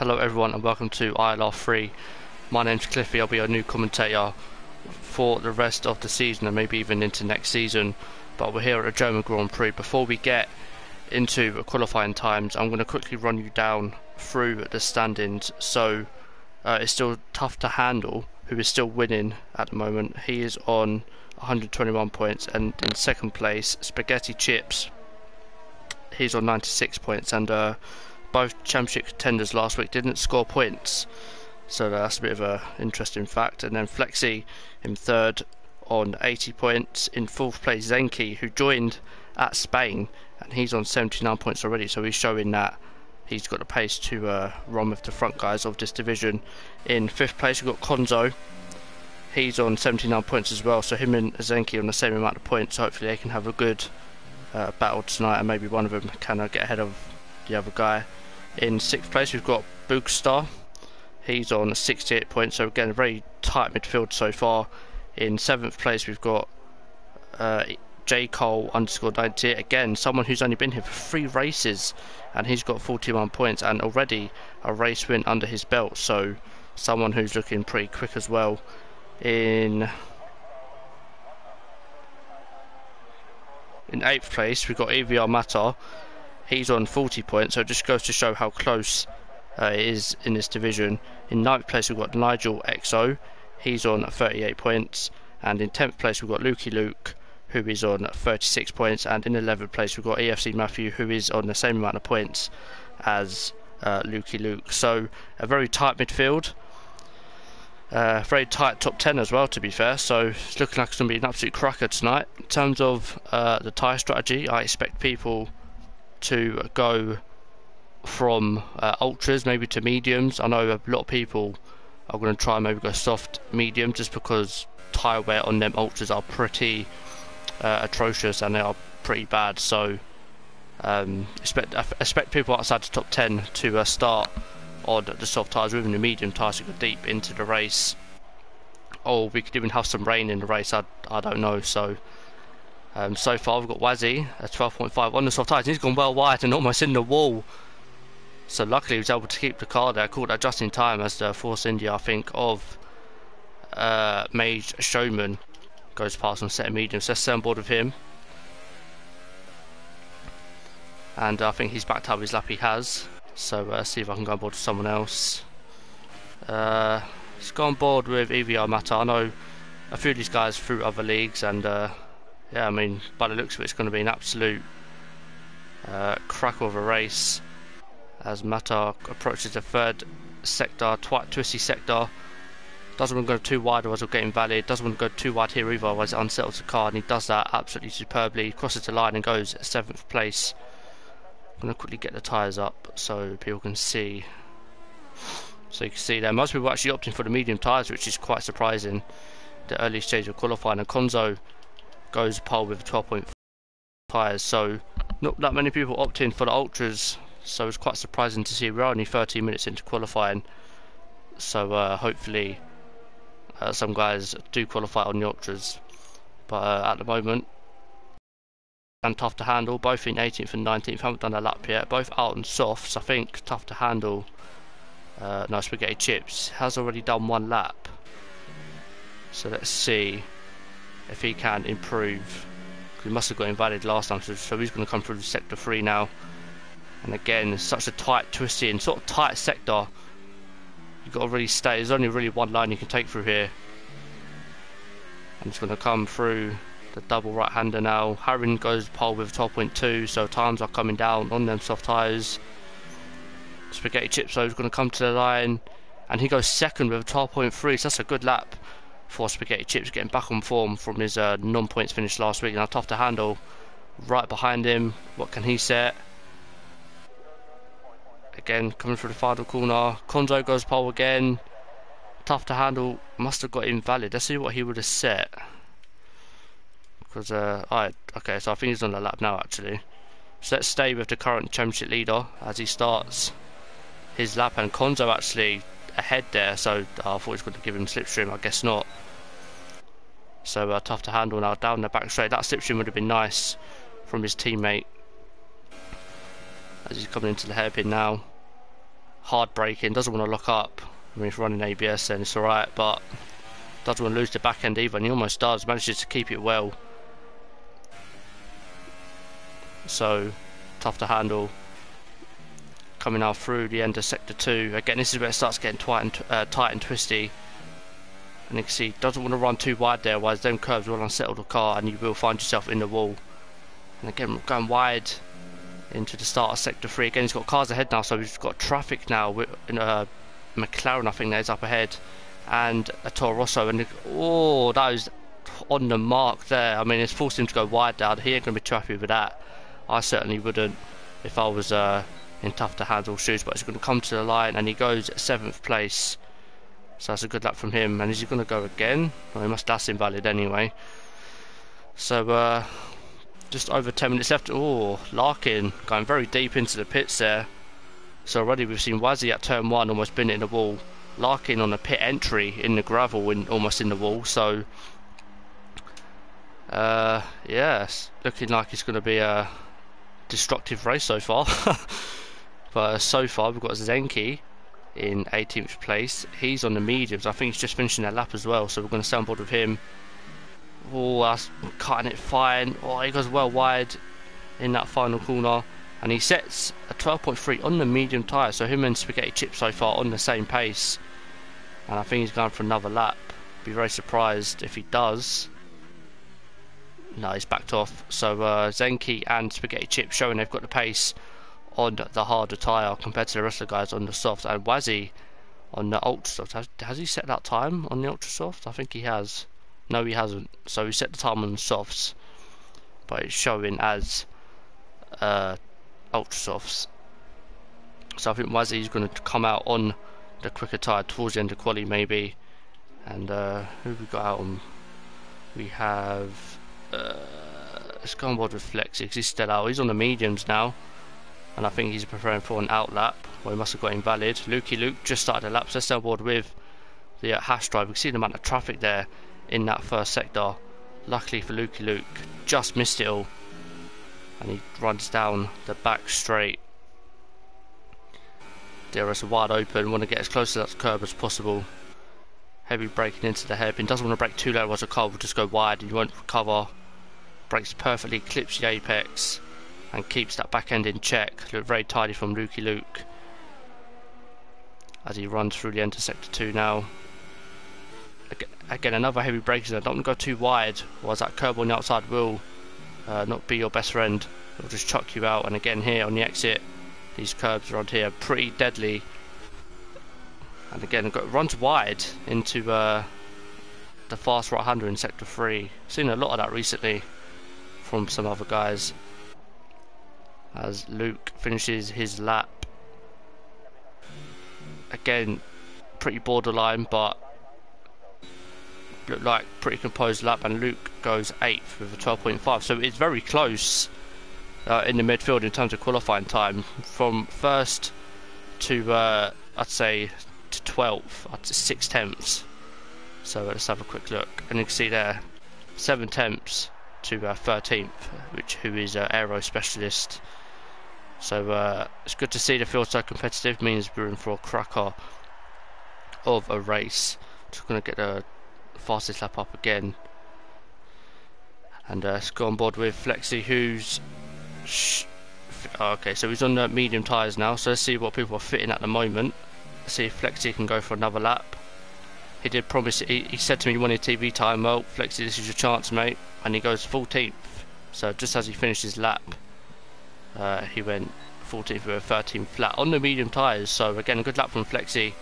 Hello everyone and welcome to ILR3. My name's Cliffy. I'll be your new commentator for the rest of the season and maybe even into next season. But we're here at the German Grand Prix. Before we get into qualifying times, I'm going to quickly run you down through the standings. So it's still Tough to Handle, who is still winning at the moment. He is on 121 points, and in second place Spaghetti Chips, he's on 96 points, and both championship contenders last week didn't score points, so that's a bit of an interesting fact. And then Flexi in third on 80 points. In fourth place Zenki, who joined at Spain, and he's on 79 points already, so he's showing that he's got the pace to run with the front guys of this division. In fifth place we've got Konzo, he's on 79 points as well, so him and Zenki on the same amount of points. So hopefully they can have a good battle tonight, and maybe one of them can get ahead of the other guy. In sixth place we've got Boogstar, he's on 68 points, so again a very tight midfield so far. In seventh place we've got J Cole _98, again someone who's only been here for 3 races, and he's got 41 points and already a race win under his belt, so someone who's looking pretty quick as well. In 8th place we've got EVR Mata, he's on 40 points, so it just goes to show how close it is in this division. In 9th place we've got Nigel XO, he's on 38 points, and in 10th place we've got Lukey Luke, who is on 36 points, and in 11th place we've got EFC Matthew, who is on the same amount of points as Lukey Luke. So a very tight midfield, very tight top 10 as well, to be fair, so it's looking like it's going to be an absolute cracker tonight. In terms of the tyre strategy, I expect people to go from ultras maybe to mediums. I know a lot of people are going to try and maybe go soft medium, just because tyre wear on them ultras are pretty atrocious and they are pretty bad. So expect people outside the top 10 to start on the soft tyres, within the medium tyres to go deep into the race. Or we could even have some rain in the race, I don't know. So so far we've got Wazzy at 12.5 on the soft tyres. He's gone well wide and almost in the wall, so luckily he was able to keep the car there. Caught that just in time as the Force India, I think, of Mage Showman goes past on set of medium. So let's stay on board with him, and I think he's backed up his lap, he has. So see if I can go on board with someone else. Let's go on board with EVR Mata. I know a few of these guys through other leagues, and yeah, I mean, by the looks of it, it's going to be an absolute cracker of a race as Mata approaches the third sector, twisty sector. Doesn't want to go too wide, otherwise he'll get invalid. Doesn't want to go too wide here either, otherwise it unsettles the car, and he does that absolutely superbly. Crosses the line and goes 7th place. I'm going to quickly get the tyres up so people can see. So you can see there, most people are actually opting for the medium tyres, which is quite surprising. The early stage of qualifying, and Konzo goes pole with 12.5 tyres, so not that many people opting for the ultras, so it's quite surprising to see. We're only 13 minutes into qualifying, so hopefully some guys do qualify on the ultras. But at the moment, and Tough to Handle, both in 18th and 19th, haven't done a lap yet, both out on softs. I think Tough to Handle, no, Spaghetti Chips has already done 1 lap, so let's see if he can improve. He must have got invalid last time, so he's going to come through sector 3 now. And again, such a tight, twisty and sort of tight sector. You've got to really stay. There's only really one line you can take through here. And it's going to come through the double right-hander now. Harron goes pole with 12.2, so times are coming down on them soft tyres. Spaghetti Chips though is going to come to the line, and he goes second with 12.3, so that's a good lap for Spaghetti Chips, getting back on form from his non-points finish last week. Now Tough to Handle right behind him. What can he set? Again, coming through the final corner. Konzo goes pole again. Tough to Handle must have got invalid. Let's see what he would have set. Because okay, so I think he's on the lap now actually. So let's stay with the current championship leader as he starts his lap, and Konzo actually ahead there, so I thought he was going to give him slipstream, I guess not. So Tough to Handle now down the back straight. That slipstream would have been nice from his teammate as he's coming into the hairpin now. hard braking, doesn't want to lock up. I mean, if running ABS then it's alright, but doesn't want to lose the back end either, and he almost does, manages to keep it well. So, tough to handle. Coming now through the end of sector 2. Again, this is where it starts getting tight and twisty. And you can see, doesn't want to run too wide there, otherwise them curves will unsettle the car and you will find yourself in the wall. And again, going wide into the start of sector 3. Again, he's got cars ahead now, so he's got traffic now with McLaren, I think that is up ahead, and a Toro Rosso. And oh, that was on the mark there. I mean, it's forced him to go wide down. He ain't going to be too happy with that. I certainly wouldn't if I was in tough to handle shoes. But he's going to come to the line and he goes 7th place. So that's a good lap from him. And is he going to go again? Well, that's invalid anyway. So just over 10 minutes left. Oh, Larkin going very deep into the pits there. So already we've seen Wazzy at turn 1 almost been in the wall. Larkin on the pit entry in the gravel, almost in the wall. So yeah, it's looking like it's going to be a destructive race so far. But so far we've got Zenki in 18th place. He's on the mediums. I think he's just finishing that lap as well, so we're going to stay on board with him. Oh, that's cutting it fine. Oh, he goes well wide in that final corner, and he sets a 12.3 on the medium tyre, so him and Spaghetti Chip so far on the same pace, and I think he's going for another lap. Be very surprised if he does. No, he's backed off. So Zenki and Spaghetti Chip showing they've got the pace on the harder tyre compared to the rest of the guys on the soft. And Wazzy on the ultra soft. Has he set that time on the ultra soft? I think he has. No, he hasn't. So he set the time on the softs, but it's showing as ultra softs. So I think Wazzy's going to come out on the quicker tyre towards the end of quali maybe. And who have we got out on? We have let's go on board with Flexi because he's still out. He's on the mediums now, and I think he's preparing for an out lap. Well, he must have got invalid. Lukey Luke just started a lap, so let's stay on board with the hash drive. We can see the amount of traffic there in that first sector. Luckily for Lukey Luke, just missed it all, and he runs down the back straight. DRS wide open, want to get as close to that curb as possible. Heavy braking into the hairpin, doesn't want to brake too low, otherwise the car will just go wide and you won't recover. Brakes perfectly, clips the apex and keeps that back end in check. Look very tidy from Lukey Luke as he runs through the end of sector 2 now. Again, another heavy braking. Don't want to go too wide, otherwise that curb on the outside will not be your best friend. It'll just chuck you out. And again here on the exit, these curbs around here are pretty deadly. And again, it runs wide into the fast right-hander in sector 3. Seen a lot of that recently from some other guys. As Luke finishes his lap. Again, pretty borderline, but looked like pretty composed lap. And Luke goes 8th with a 12.5. So it's very close in the midfield in terms of qualifying time. From first to I'd say to 12th, up to 6 tenths. So let's have a quick look, and you can see there 7 tenths to 13th, who is aero specialist. So it's good to see the field so competitive. Means we're in for a cracker of a race. Just going to get the fastest lap up again, and let's go on board with Flexi, who's okay, so he's on the medium tyres now. So let's see what people are fitting at the moment. Let's see if Flexi can go for another lap. He did promise, he said to me he wanted TV time. Well, Flexi, this is your chance, mate. And he goes 14th. So just as he finished his lap, he went 14th with a 13th flat on the medium tyres. So again, a good lap from Flexi,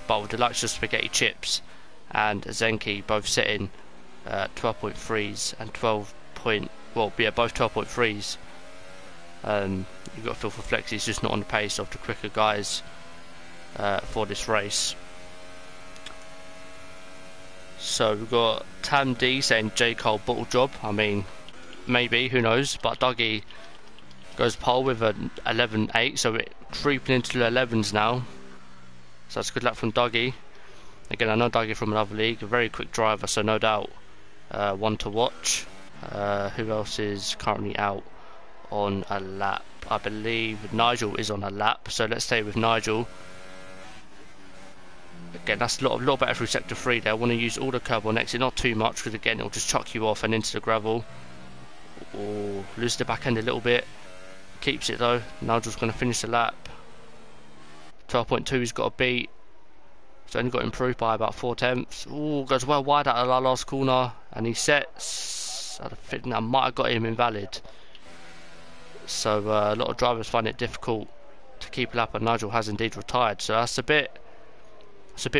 but with the likes of Spaghetti Chips and Zenki both setting 12.3s and 12 point, well, yeah, both 12.3s. You've got to feel for Flexi, he's just not on the pace of the quicker guys for this race. So we've got Tam D saying J. Cole bottle job. I mean, maybe, who knows. But Dougie goes pole with an 11.8, so we're creeping into the 11s now. So that's a good luck from Dougie. Again, I know Dougie from another league, a very quick driver, so no doubt one to watch. Who else is currently out on a lap? I believe Nigel is on a lap, so let's stay with Nigel. Again, that's a lot better through sector 3 there. I want to use all the curb on exit, not too much, because again it'll just chuck you off and into the gravel. Or lose the back end a little bit. Keeps it though. Nigel's going to finish the lap. 12.2 he's got to beat. He's only got improved by about 4/10. Ooh, goes well wide out of that last corner. And he sets. I think that might have got him invalid. So a lot of drivers find it difficult to keep a lap, and Nigel has indeed retired. So that's a bit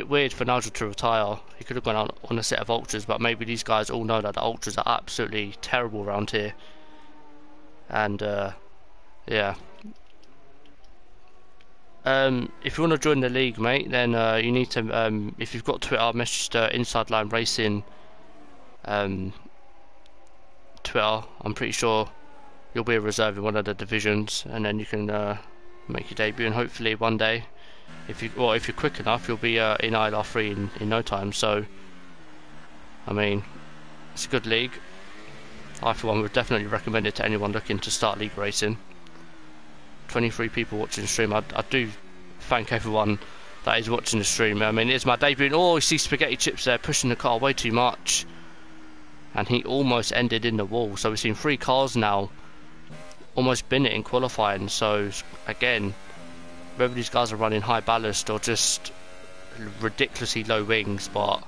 weird for Nigel to retire. He could have gone on a set of ultras, but maybe these guys all know that the ultras are absolutely terrible around here. And yeah. If you want to join the league, mate, then you need to, if you've got Twitter, message Inside Line Racing Twitter. I'm pretty sure you'll be a reserve in one of the divisions, and then you can make your debut, and hopefully one day, if you're quick enough, you'll be in ILR3 in no time. So I mean, it's a good league. I for one would definitely recommend it to anyone looking to start league racing. 23 people watching the stream. I do thank everyone that is watching the stream. I mean, it's my debut. Oh, you see Spaghetti Chips there pushing the car way too much, and he almost ended in the wall. So we've seen 3 cars now almost bin it in qualifying. So again, whether these guys are running high ballast or just ridiculously low wings, but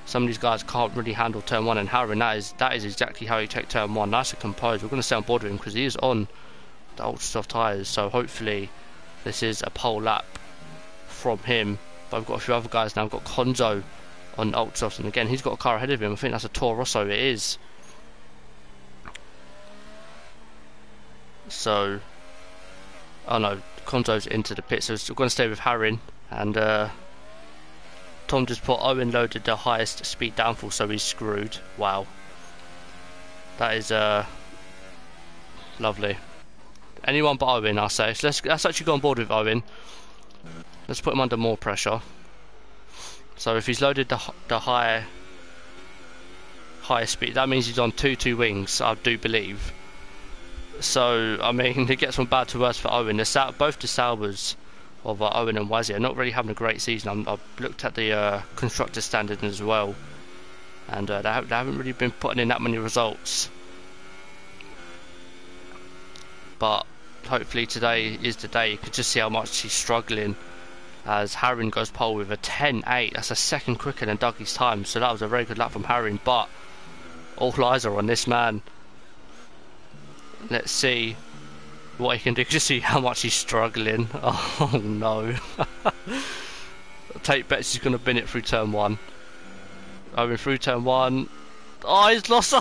some of these guys can't really handle turn 1, and Harron, that is exactly how you take turn 1. Nice and composed. We're going to stay on board with him because he is on the ultra soft tyres, so hopefully this is a pole lap from him. But I've got a few other guys now. I've got Konzo on ultra soft, and again he's got a car ahead of him. I think that's a Toro Rosso. It is. So, oh no, Konzo's into the pit, so we're going to stay with Harron. And Tom just put Owen loaded the highest speed downfall, so he's screwed. Wow, that is lovely. Anyone but Owen, I say. So let's actually go on board with Owen. Let's put him under more pressure. So if he's loaded the higher speed, that means he's on 2 wings, I do believe. So I mean, it gets from bad to worse for Owen. Both the Saubers of Owen and Wazzy are not really having a great season. I've looked at the constructor standard as well, and they haven't really been putting in that many results. But hopefully today is the day. You can just see how much he's struggling as Harron goes pole with a 10.8. That's a second quicker than Dougie's time, so that was a very good lap from Harron. But all eyes are on this man. Let's see what he can do. Just see how much he's struggling. Oh no. Take bets he's going to bin it through turn 1. Owen through turn 1. Oh, he's lost.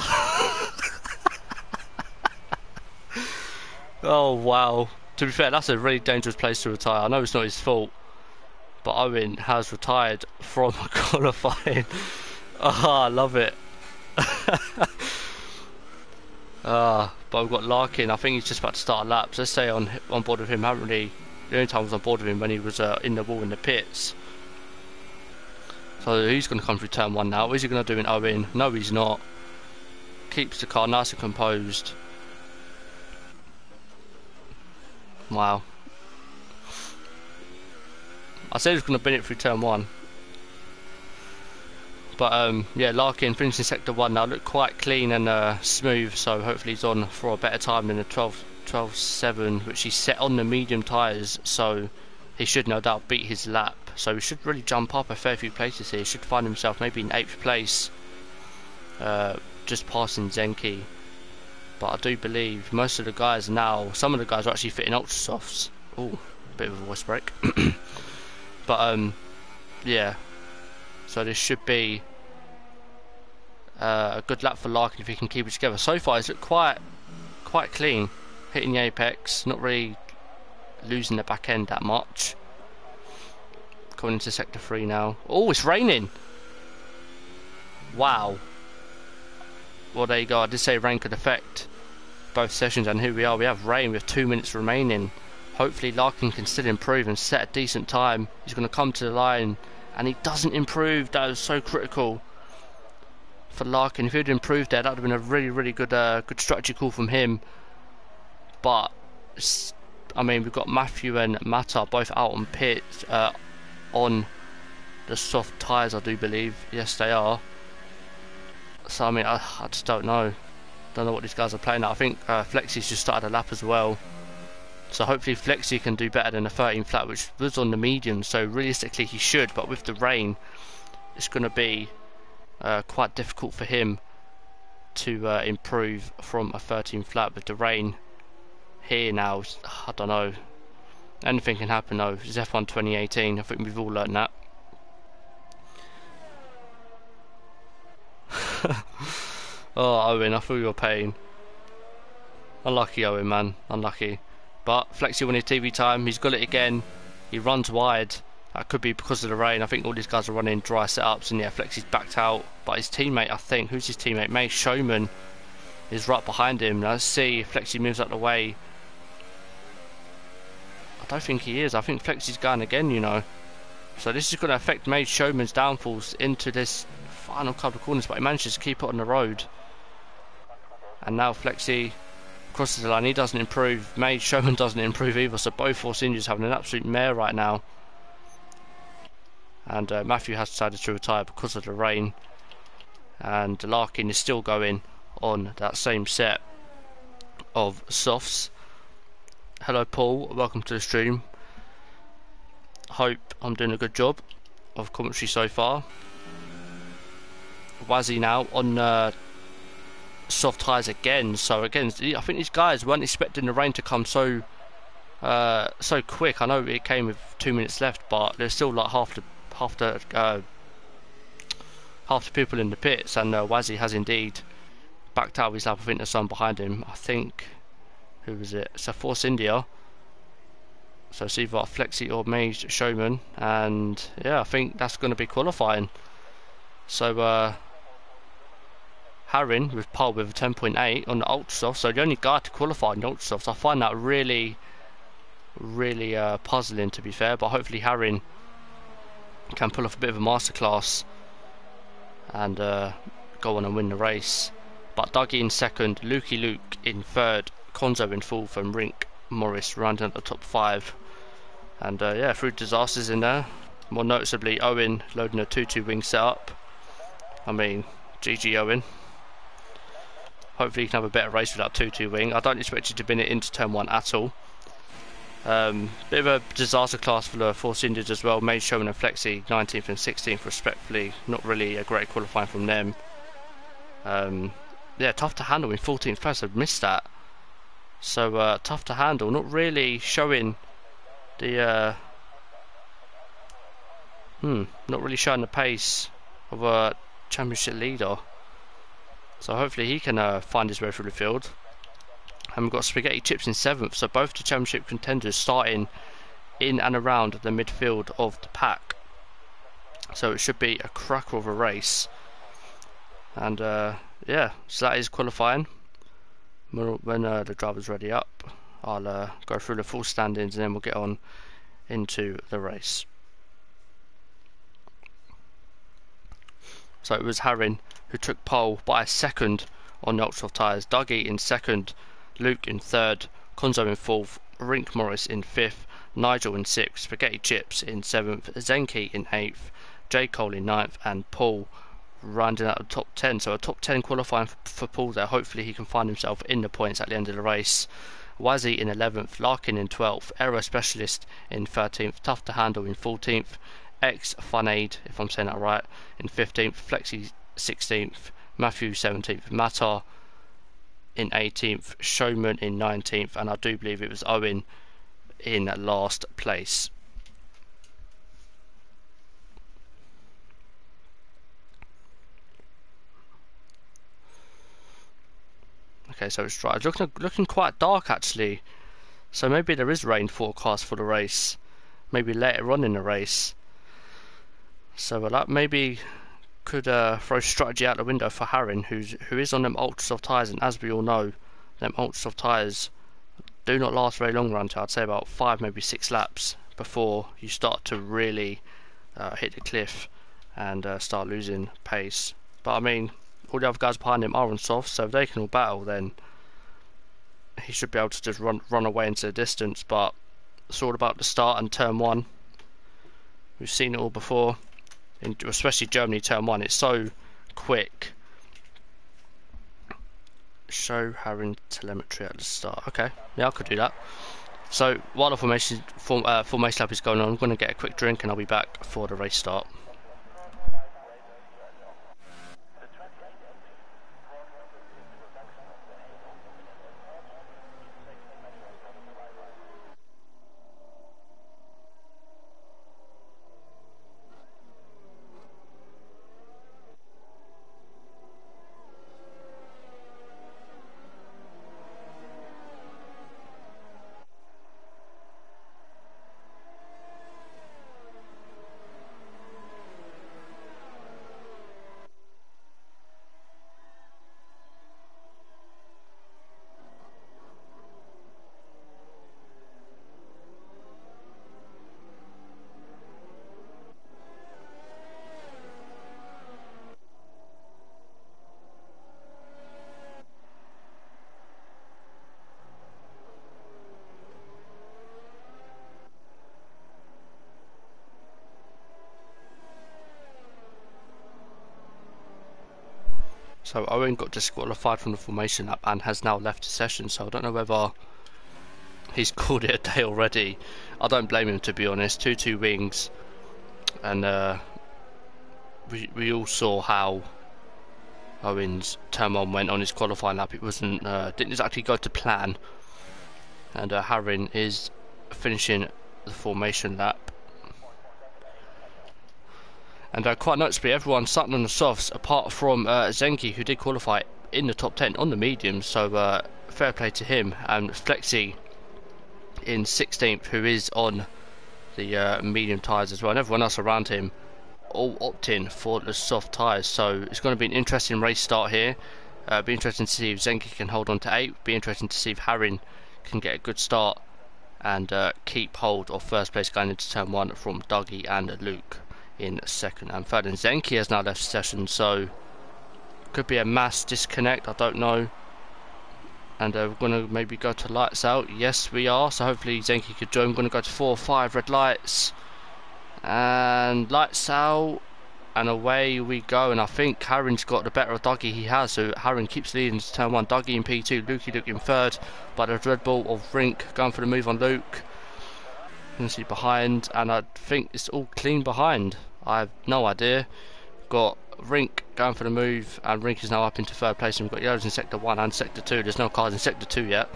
Oh wow. To be fair, that's a really dangerous place to retire. I know it's not his fault, but Owen has retired from qualifying. Oh, I love it. But we've got Larkin. I think he's just about to start a lap. So let's stay on board with him. Haven't really. The only time I was on board with him when he was in the wall in the pits. So he's going to come through turn 1 now. What is he going to do in Owen? No, he's not. Keeps the car nice and composed. Wow. I said he was going to bin it through turn 1. But yeah, Larkin finishing sector 1 now. Look quite clean and smooth, so hopefully he's on for a better time than the 12.7, which he set on the medium tyres, so he should no doubt beat his lap. So he should really jump up a fair few places here. He should find himself maybe in 8th place, just passing Zenki. But I do believe most of the guys now, some of the guys are actually fitting ultra softs. Oh, bit of a voice break. But yeah, so this should be a good lap for Larkin if he can keep it together. So far, he's looked quite clean, hitting the apex, not really losing the back end that much. Coming into sector 3 now. Oh, it's raining. Wow. Well, there you go. I did say rain could affect both sessions, and here we are. We have rain with 2 minutes remaining. Hopefully Larkin can still improve and set a decent time. He's going to come to the line, and he doesn't improve. That was so critical for Larkin. If he had improved there, that would have been a really good strategy call from him. But I mean, we've got Matthew and Mata both out on pit on the soft tyres, I do believe. Yes, they are. So I mean, I just don't know. Don't know what these guys are playing at. I think Flexi's just started a lap as well. So hopefully Flexi can do better than the 13 flat, which was on the medium. So realistically he should, but with the rain, it's going to be quite difficult for him to improve from a 13 flat with the rain here now. I don't know. Anything can happen though. It's F1 2018. I think we've all learned that. Oh, Owen, I feel your pain. Unlucky, Owen, man. Unlucky. But Flexi wanted TV time. He's got it again. He runs wide. That could be because of the rain. I think all these guys are running dry setups. And yeah, Flexi's backed out. But his teammate, I think, who's his teammate? May Showman is right behind him. Let's see if Flexi moves out of the way. I don't think he is. I think Flexi's going again, you know. So this is going to affect May Showman's downfalls into this final couple of corners. But he manages to keep it on the road. And now Flexi crosses the line. He doesn't improve. May Showman doesn't improve either. So both Force Indians having an absolute mare right now. And Matthew has decided to retire because of the rain. And Larkin is still going on that same set of softs. Hello Paul, welcome to the stream. Hope I'm doing a good job of commentary so far. Wazzy now on soft tyres again. So again, I think these guys weren't expecting the rain to come so quick. I know it came with 2 minutes left, but there's still like half the people in the pits, and Wazzy has indeed backed out of his lap. I think there's someone behind him. I think, who was it? It's a Force India. So it's either Flexi or May Showman, and yeah, I think that's going to be qualifying. So Harrin with pole with a 10.8 on the ultra soft. So the only guy to qualify in the ultra softs. I find that really puzzling, to be fair. But hopefully Harrin can pull off a bit of a masterclass and go on and win the race. But Dougie in second, Lukey Luke in third, Konzo in fourth, and Rink Morris rounding at the top 5. And yeah, through disasters in there. More noticeably, Owen loading a 2-2 wing setup. I mean, GG Owen. Hopefully you can have a better race with that 2-2 wing. I don't expect you to bin it into turn 1 at all. Bit of a disaster class for the Force Indians as well. May Showman and Flexi 19th and 16th respectively. Not really a great qualifying from them. Yeah, tough to handle in 14th place. I've missed that. So tough to handle. Not really showing the not really showing the pace of a championship leader. So hopefully he can find his way through the field. And we've got Spaghetti Chips in 7th, so both the championship contenders starting in and around the midfield of the pack. So it should be a cracker of a race. And yeah, so that is qualifying. When the driver's ready up, I'll go through the full standings and then we'll get on into the race. So it was Harrin who took pole by a second on the ultra soft tyres. Dougie in second, Luke in third, Konzo in fourth, Rink Morris in fifth, Nigel in sixth, Spaghetti Chips in seventh, Zenki in eighth, J Cole in ninth, and Paul rounding out the top 10. So a top 10 qualifying for Paul there. Hopefully he can find himself in the points at the end of the race. Wazzy in 11th, Larkin in 12th, Aero Specialist in 13th, Tough to Handle in 14th, X Fun Aid, if I'm saying that right, in 15th, Flexi 16th, Matthew 17th, Matar in 18th, Showman in 19th, and I do believe it was Owen in last place. Okay, so it's dry. It's looking quite dark actually. So maybe there is rain forecast for the race. Maybe later on in the race. So that maybe could throw strategy out the window for Harrin, who is on them ultra soft tyres, and as we all know, them ultra soft tyres do not last very long run to, I'd say about 5 maybe 6 laps before you start to really hit the cliff and start losing pace. But I mean, all the other guys behind him are on soft, so if they can all battle, then he should be able to just run away into the distance. But it's all about the start and turn 1. We've seen it all before. especially Germany turn 1. It's so quick. Show Harin telemetry at the start. Okay, yeah, I could do that. So while the formation lap is going on, I'm going to get a quick drink and I'll be back for the race start. So Owen got disqualified from the formation lap and has now left the session, so I don't know whether he's called it a day already. I don't blame him, to be honest. 2-2 wings, and we all saw how Owen's turn 1 went on his qualifying lap. It wasn't didn't exactly go to plan, and Harin is finishing the formation lap. And quite noticeably, everyone starting on the softs, apart from Zenki, who did qualify in the top 10 on the mediums, so fair play to him. And Flexi in 16th, who is on the medium tyres as well, and everyone else around him all opting for the soft tyres. So it's going to be an interesting race start here. Be interesting to see if Zenki can hold on to 8. Be interesting to see if Harin can get a good start and keep hold of first place going into turn 1 from Dougie and Luke in second and third. And Zenki has now left the session, so could be a mass disconnect, I don't know. And we're going to maybe go to lights out. Yes, we are, so hopefully Zenki could join. We're going to go to 4 or 5 red lights and lights out, and away we go. And I think Harin's got the better of Dougie. He has, so Harin keeps leading to turn 1. Dougie in P2, Luke in third, but the Red Bull of Rink going for the move on Luke. You can see behind, and I think it's all clean behind. I have no idea. Got Rink going for the move, and Rink is now up into third place. And we've got yellows in sector 1 and sector 2. There's no cars in sector 2 yet.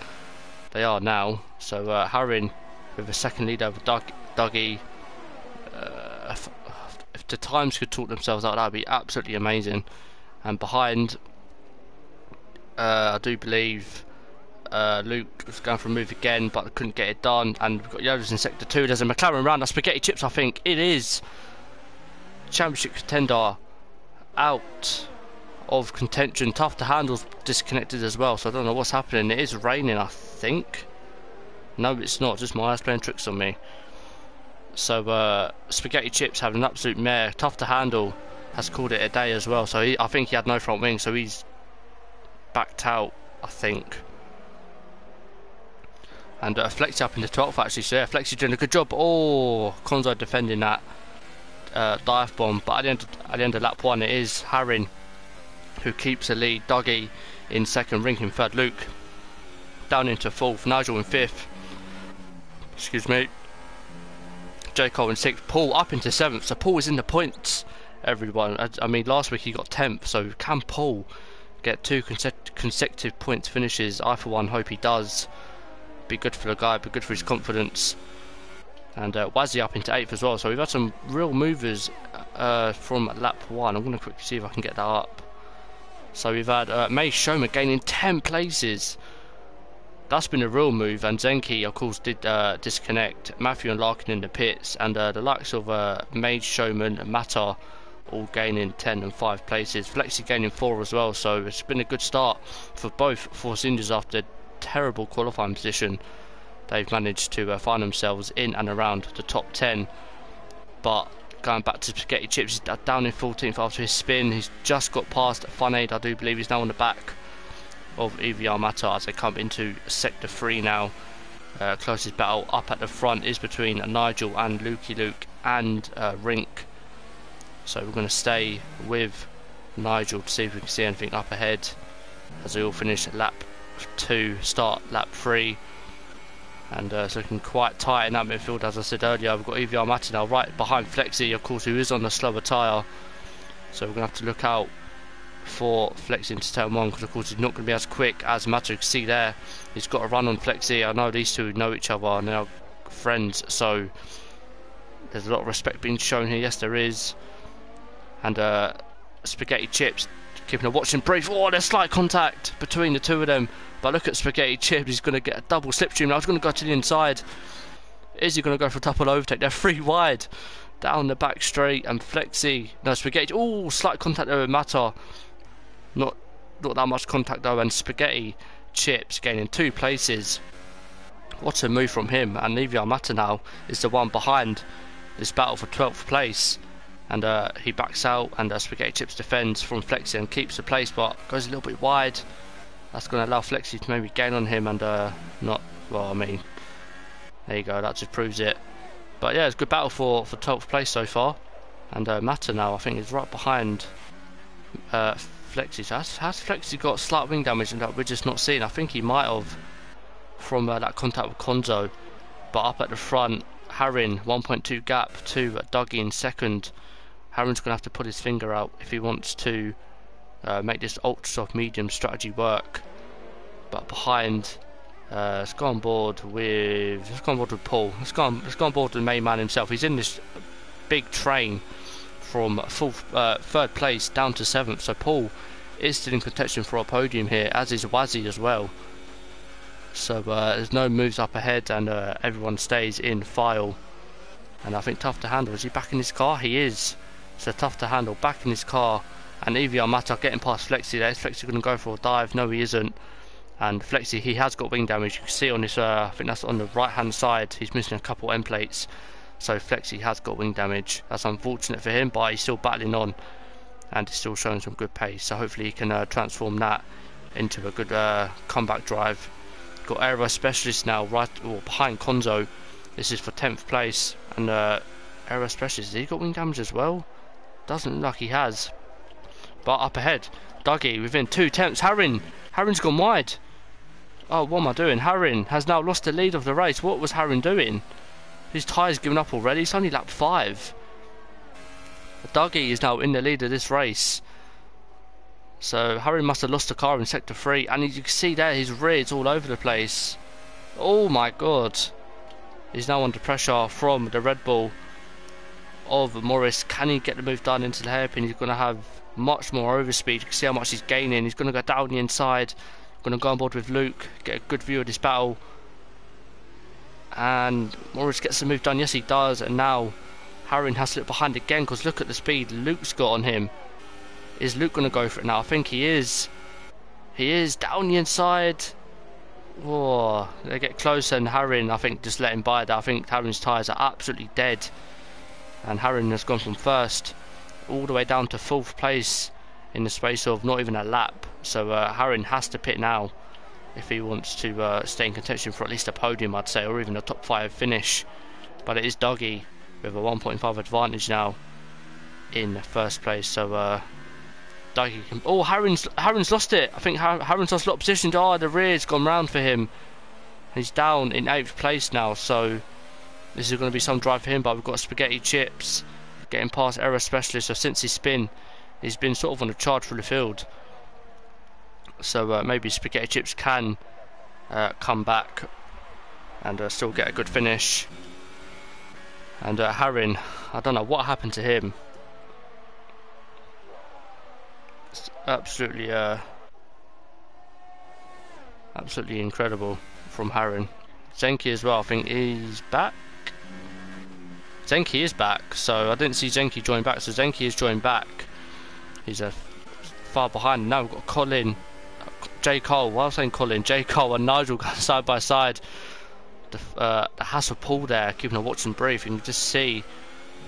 They are now. So Harin with a second lead over Dougie. If the times could talk themselves out, that would be absolutely amazing. And behind, I do believe Luke was going for a move again, but couldn't get it done. And we've got yellows in sector 2. There's a McLaren round. That's Spaghetti Chips, I think. It is. Championship contender out of contention. Tough to handle disconnected as well, so I don't know what's happening. It is raining, I think. No, it's not, just my eyes playing tricks on me. So Spaghetti Chips having an absolute mare. Tough to handle has called it a day as well, so I think he had no front wing, so he's backed out, I think. And Flexi up into 12th actually, so yeah, Flexi doing a good job. Oh, Konzo defending that dive bomb, but at the end of lap 1 it is Harin who keeps the lead. Dougie in second, Rink in third, Luke down into 4th, Nigel in 5th, excuse me, J. Cole in 6th, Paul up into 7th, so Paul is in the points, everyone. I mean, last week he got 10th, so can Paul get 2 consecutive points finishes? I for one hope he does. Be good for the guy, be good for his confidence. And Wazzy up into 8th as well, so we've had some real movers from lap 1. I'm going to quickly see if I can get that up. So we've had May Shoma gaining 10 places. That's been a real move, and Zenki of course did disconnect. Matthew and Larkin in the pits, and the likes of May Showman and Matar all gaining 10 and 5 places. Flexi gaining 4 as well, so it's been a good start for both Force Indies after terrible qualifying position. They've managed to find themselves in and around the top 10. But going back to Spaghetti Chips, he's down in 14th after his spin. He's just got past Fun Aid, I do believe. He's now on the back of EVR Matar as they come into sector 3 now. Closest battle up at the front is between Nigel and Lukey Luke and Rink. So we're going to stay with Nigel to see if we can see anything up ahead as we all finish lap 2, start lap 3. And it's looking quite tight in that midfield. As I said earlier, we've got EVR Matti now right behind Flexi, of course, who is on the slower tyre. So we're going to have to look out for Flexi to take him on, because of course he's not going to be as quick as Matti. You can see there, he's got a run on Flexi. I know these two know each other and they're friends, so there's a lot of respect being shown here. Yes, there is. And Spaghetti Chips keeping a watching brief. Oh, there's slight contact between the two of them. But look at Spaghetti Chips, he's going to get a double slipstream. Now he's going to go to the inside. Is he going to go for a double overtake? They're 3 wide down the back straight, and Flexi, no, Spaghetti, oh, slight contact there with Mata. Not that much contact though, and Spaghetti Chips gaining 2 places. What a move from him. And EVR Mata now is the one behind this battle for 12th place. And he backs out, and Spaghetti Chips defends from Flexi and keeps the place, but goes a little bit wide. That's going to allow Flexi to maybe gain on him, and not, well, I mean, there you go, that just proves it. But yeah, it's a good battle for 12th place so far. And Mata now, I think, is right behind Flexi. So has Flexi got slight wing damage that we're just not seeing? I think he might have from that contact with Konzo. But up at the front, Harin, 1.2 gap to Dougie in second. Harin's going to have to put his finger out if he wants to make this ultra soft medium strategy work. But behind, let's go on board with Paul. Let's go on board with the main man himself. He's in this big train from third place down to 7th. So Paul is still in contention for a podium here, as is Wazzy as well. So there's no moves up ahead, and everyone stays in file. And I think Tough to Handle, is he back in his car? He is. So Tough to Handle back in his car, and EVR Mata getting past Flexi there. Is Flexi going to go for a dive? No, he isn't. And Flexi, he has got wing damage. You can see on this, I think that's on the right hand side, he's missing a couple end plates. So Flexi has got wing damage. That's unfortunate for him, but he's still battling on, and he's still showing some good pace. So hopefully he can transform that into a good comeback drive. Got Aero Specialist now right behind Konzo. This is for 10th place, and Aero Specialist, has he got wing damage as well? Doesn't look like he has. But up ahead, Dougie within 2 tenths. Harin's gone wide. Oh, what am I doing? Harin has now lost the lead of the race. What was Harin doing? His tyre's given up already. It's only lap 5. Dougie is now in the lead of this race. So Harin must have lost the car in sector 3, and you can see there his rear is all over the place. Oh my god. He's now under pressure from the Red Bull of Morris. Can he get the move done into the hairpin? He's going to have much more overspeed. You can see how much he's gaining. He's going to go down the inside. Going to go on board with Luke, get a good view of this battle. And Morris gets the move done. Yes, he does. And now Harin has to look behind again, because look at the speed Luke's got on him. Is Luke going to go for it now? I think he is. He is down the inside. Whoa, they get close, and Harin, I think, just let him by that. I think Harin's tyres are absolutely dead. And Harin has gone from first all the way down to 4th place in the space of not even a lap. So Harin has to pit now if he wants to stay in contention for at least a podium, I'd say, or even a top 5 finish. But it is Dougie with a 1.5 advantage now in 1st place. So Dougie can... Oh, Harin's lost it. I think Harin's lost a lot of position. Oh, the rear's gone round for him. He's down in 8th place now, so this is going to be some drive for him. But we've got Spaghetti Chips getting past Aero Specialist. So since his spin, he's been sort of on a charge through the field. So maybe Spaghetti Chips can come back and still get a good finish. And Harin, I don't know what happened to him. It's absolutely incredible from Harin. Zenki as well, I think he's back. Zenki is back, so I didn't see Zenki join back, so Zenki is joined back. He's far behind. Now we've got Colin, J. Cole, well I was saying Colin, J. Cole and Nigel going side by side. The Hassel Paul there, keeping a watching brief. You can just see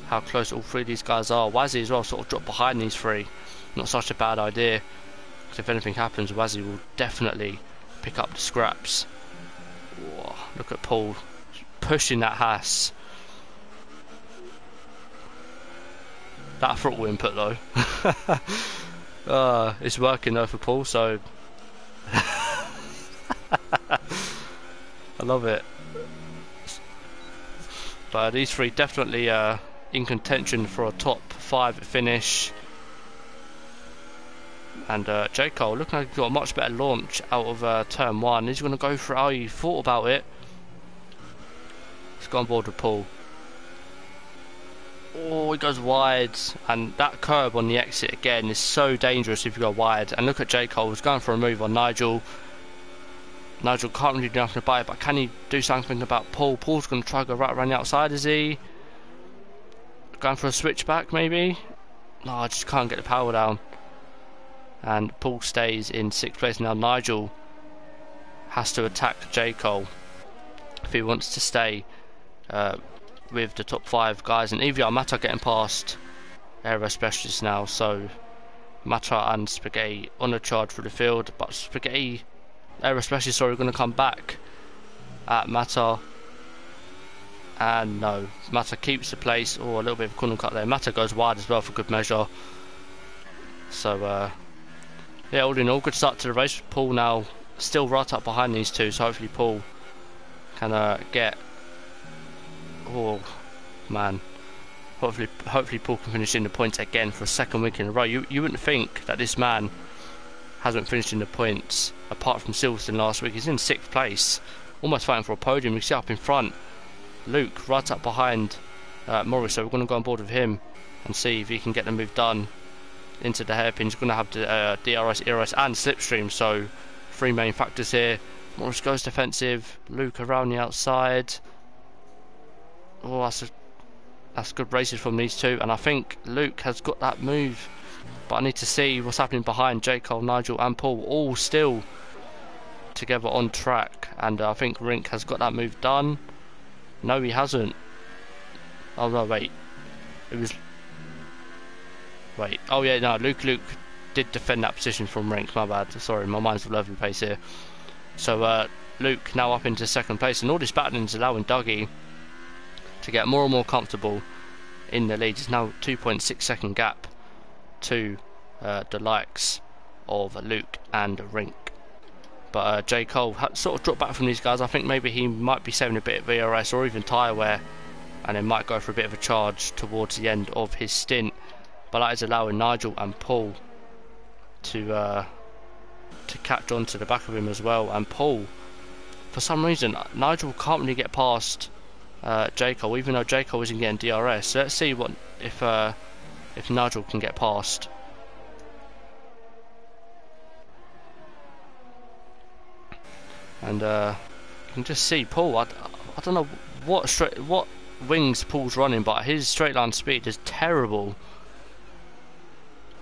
how close all 3 of these guys are. Wazzy as well sort of dropped behind these 3. Not such a bad idea, because if anything happens, Wazzy will definitely pick up the scraps. Whoa, look at Paul pushing that Haas. That throttle input though. It's working though for Paul, so I love it. But these three definitely in contention for a top 5 finish. And J. Cole looking like he's got a much better launch out of turn 1. He's going to go for how he thought about it. Let's go on board with Paul. Oh, he goes wide, and that curb on the exit again is so dangerous if you go wide. And look at J. Cole, he's going for a move on Nigel. Nigel can't really do nothing about it, but can he do something about Paul? Paul's going to try to go right around the outside, is he? Going for a switchback maybe? No, I just can't get the power down. And Paul stays in 6th place. Now Nigel has to attack J. Cole if he wants to stay with the top 5 guys. And EVR Mata getting past Aero Specialist now, so Mata and Spaghetti on a charge through the field, but Spaghetti, Aero Specialist, sorry, going to come back at Mata. And no, Mata keeps the place. Oh, a little bit of a corner cut there. Mata goes wide as well for good measure. So yeah, all in all, good start to the race. Paul now still right up behind these two, so hopefully Paul can get. Oh man, hopefully Paul can finish in the points again for a 2nd week in a row. You wouldn't think that this man hasn't finished in the points apart from Silverstone last week. He's in 6th place, almost fighting for a podium. You see up in front Luke right up behind Morris, so we're going to go on board with him and see if he can get the move done into the hairpin. He's going to have the DRS, ERS and slipstream, so 3 main factors here. Morris goes defensive, Luke around the outside. Oh, that's good races from these two, and I think Luke has got that move, but I need to see what's happening behind J. Cole, Nigel and Paul, all still together on track. And I think Rink has got that move done. No, he hasn't. Oh no, wait, it was, wait, oh yeah, no, Luke did defend that position from Rink, my bad, sorry, my mind's all over the place here. So Luke now up into 2nd place, and all this battling is allowing Dougie to get more and more comfortable in the lead. It's now 2.6 second gap to the likes of Luke and Rink. But J. Cole sort of dropped back from these guys. I think maybe he might be saving a bit of VRS or even tyre wear, and then might go for a bit of a charge towards the end of his stint. But that is allowing Nigel and Paul to catch on to the back of him as well. And Paul, for some reason, Nigel can't really get past J. Cole, even though J. Cole isn't getting DRS. So let's see what if Nigel can get past. And you can just see Paul. I don't know what wings Paul's running, but his straight line speed is terrible.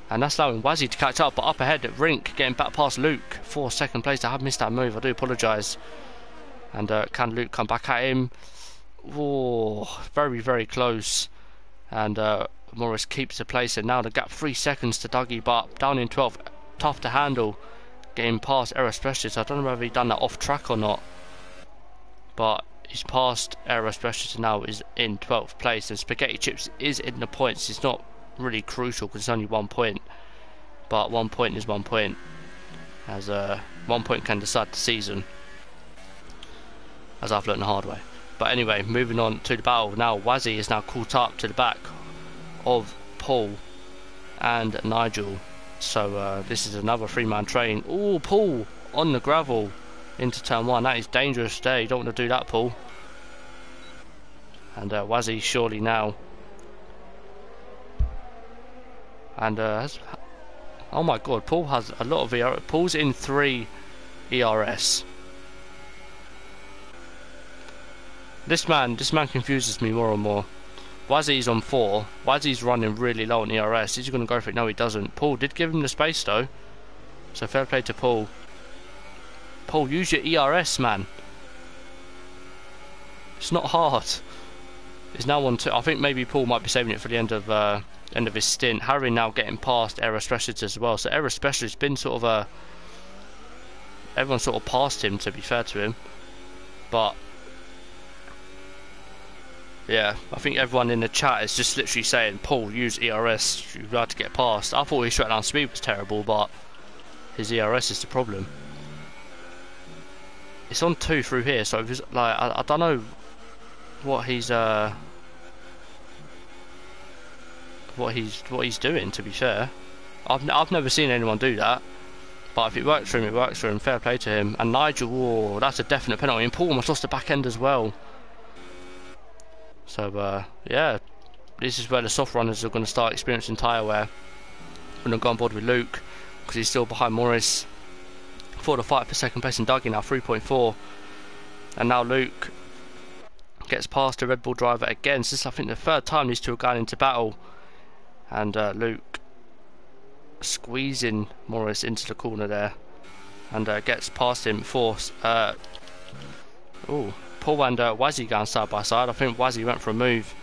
And that's allowing Wazzy to catch up, but up ahead at Rink getting back past Luke for 2nd place. I have missed that move, I do apologise. And can Luke come back at him? Oh, very, very close. And Morris keeps the place, and now the gap 3 seconds to Dougie, but down in 12th, tough to handle. Getting past Aero Specialist. I don't know whether he's done that off track or not, but he's passed Aero Specialist and now is in 12th place. And Spaghetti Chips is in the points. It's not really crucial because it's only 1 point, but 1 point is 1 point, as 1 point can decide the season, as I've learned the hard way. But anyway, moving on to the battle now. Wazzy is now caught up to the back of Paul and Nigel. So this is another 3-man train. Oh, Paul on the gravel into turn 1. That is dangerous there. You don't want to do that, Paul. And Wazzy surely now. And oh my god, Paul has a lot of ERS. Paul's in 3 ERS. This man confuses me more and more. Wazzy's on 4. Wazzy's running really low on ERS. Is he going to go for it? No, he doesn't. Paul did give him the space though, so fair play to Paul. Paul, use your ERS, man. It's not hard. It's now on 2. I think maybe Paul might be saving it for the end of his stint. Harry now getting past Aero Specialist as well. So Aero Specialist been sort of everyone sort of passed him, to be fair to him, but Yeah, I think everyone in the chat is just literally saying, Paul, use ERS, you've got to get past. I thought his straight down speed was terrible, but his ERS is the problem. It's on 2 through here, so like I don't know what he's doing, to be fair. I've never seen anyone do that, but if it works for him, it works for him. Fair play to him. And Nigel, oh, that's a definite penalty, and Paul almost lost the back end as well. So yeah, this is where the soft runners are going to start experiencing tyre wear. I'm going to go on board with Luke because he's still behind Morris for the fight for second place, and Dougie now 3.4. And now Luke gets past the Red Bull driver again. So this is, I think, the third time these two have gone into battle. And Luke squeezing Morris into the corner there, and gets past him for Paul and Wazzy going side by side. I think Wazzy went for a move,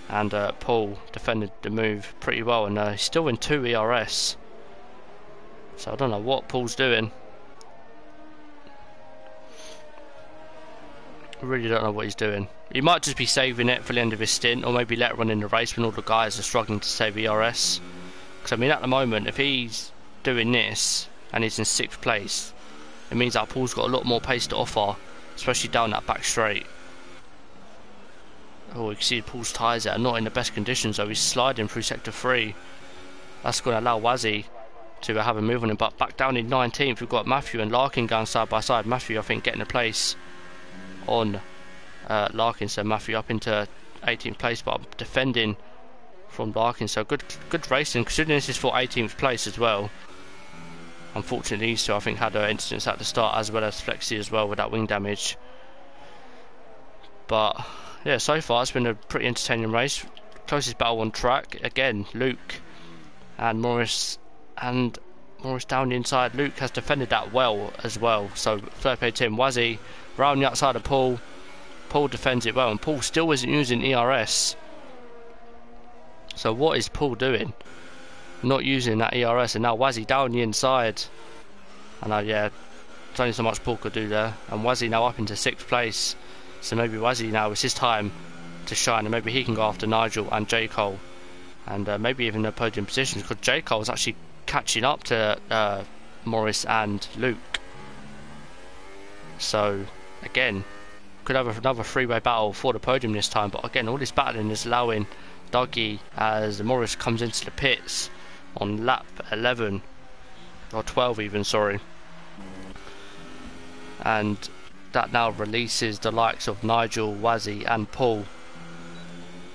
and Paul defended the move pretty well, and he's still in 2 ERS. So I don't know what Paul's doing. I really don't know what he's doing. He might just be saving it for the end of his stint, or maybe later on in the race when all the guys are struggling to save ERS. Because I mean, at the moment, if he's doing this and he's in 6th place, it means that Paul's got a lot more pace to offer, especially down that back straight. Oh, you can see Paul's tyres are not in the best conditions, so he's sliding through sector 3. That's going to allow Wazzy to have a move on him. But back down in 19th, we've got Matthew and Larkin going side by side. Matthew, I think, getting a place on Larkin, so Matthew up into 18th place, but defending from Larkin. So good racing, considering this is for 18th place as well. Unfortunately, these two I think had an incidents at the start, as well as Flexi as well with that wing damage. But yeah, so far it's been a pretty entertaining race. Closest battle on track again, Luke and Morris, and Morris down the inside. Luke has defended that well as well, so fair play to him. Wazzy round the outside of Paul. Paul defends it well, and Paul still isn't using ERS. So what is Paul doing? Not using that ERS, and now Wazzy down the inside. I know, yeah, there's only so much Paul could do there. And Wazzy now up into 6th place. So maybe Wazzy now is his time to shine, and maybe he can go after Nigel and J. Cole. And maybe even the podium positions, because J. Cole is actually catching up to Morris and Luke. So again, could have another 3-way battle for the podium this time. But again, all this battling is allowing Dougie, as Morris comes into the pits on lap 11 or 12 even, sorry, and that now releases the likes of Nigel, Wazzy and Paul.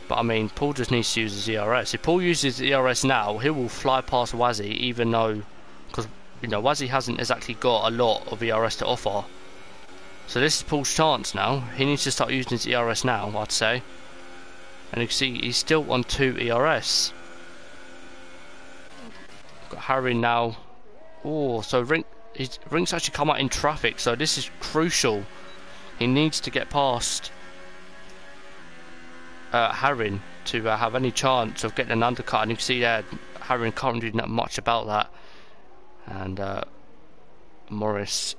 But I mean, Paul just needs to use his ERS. If Paul uses ERS now, he will fly past Wazzy, even though, because you know, Wazzy hasn't exactly got a lot of ERS to offer. So this is Paul's chance now. He needs to start using his ERS now, I'd say. And you can see he's still on 2 ERS. Got Harry now. Oh, so Ring's actually come out in traffic, so this is crucial. He needs to get past Harry to have any chance of getting an undercut. And you can see there, Harry can't do that much about that. And Morris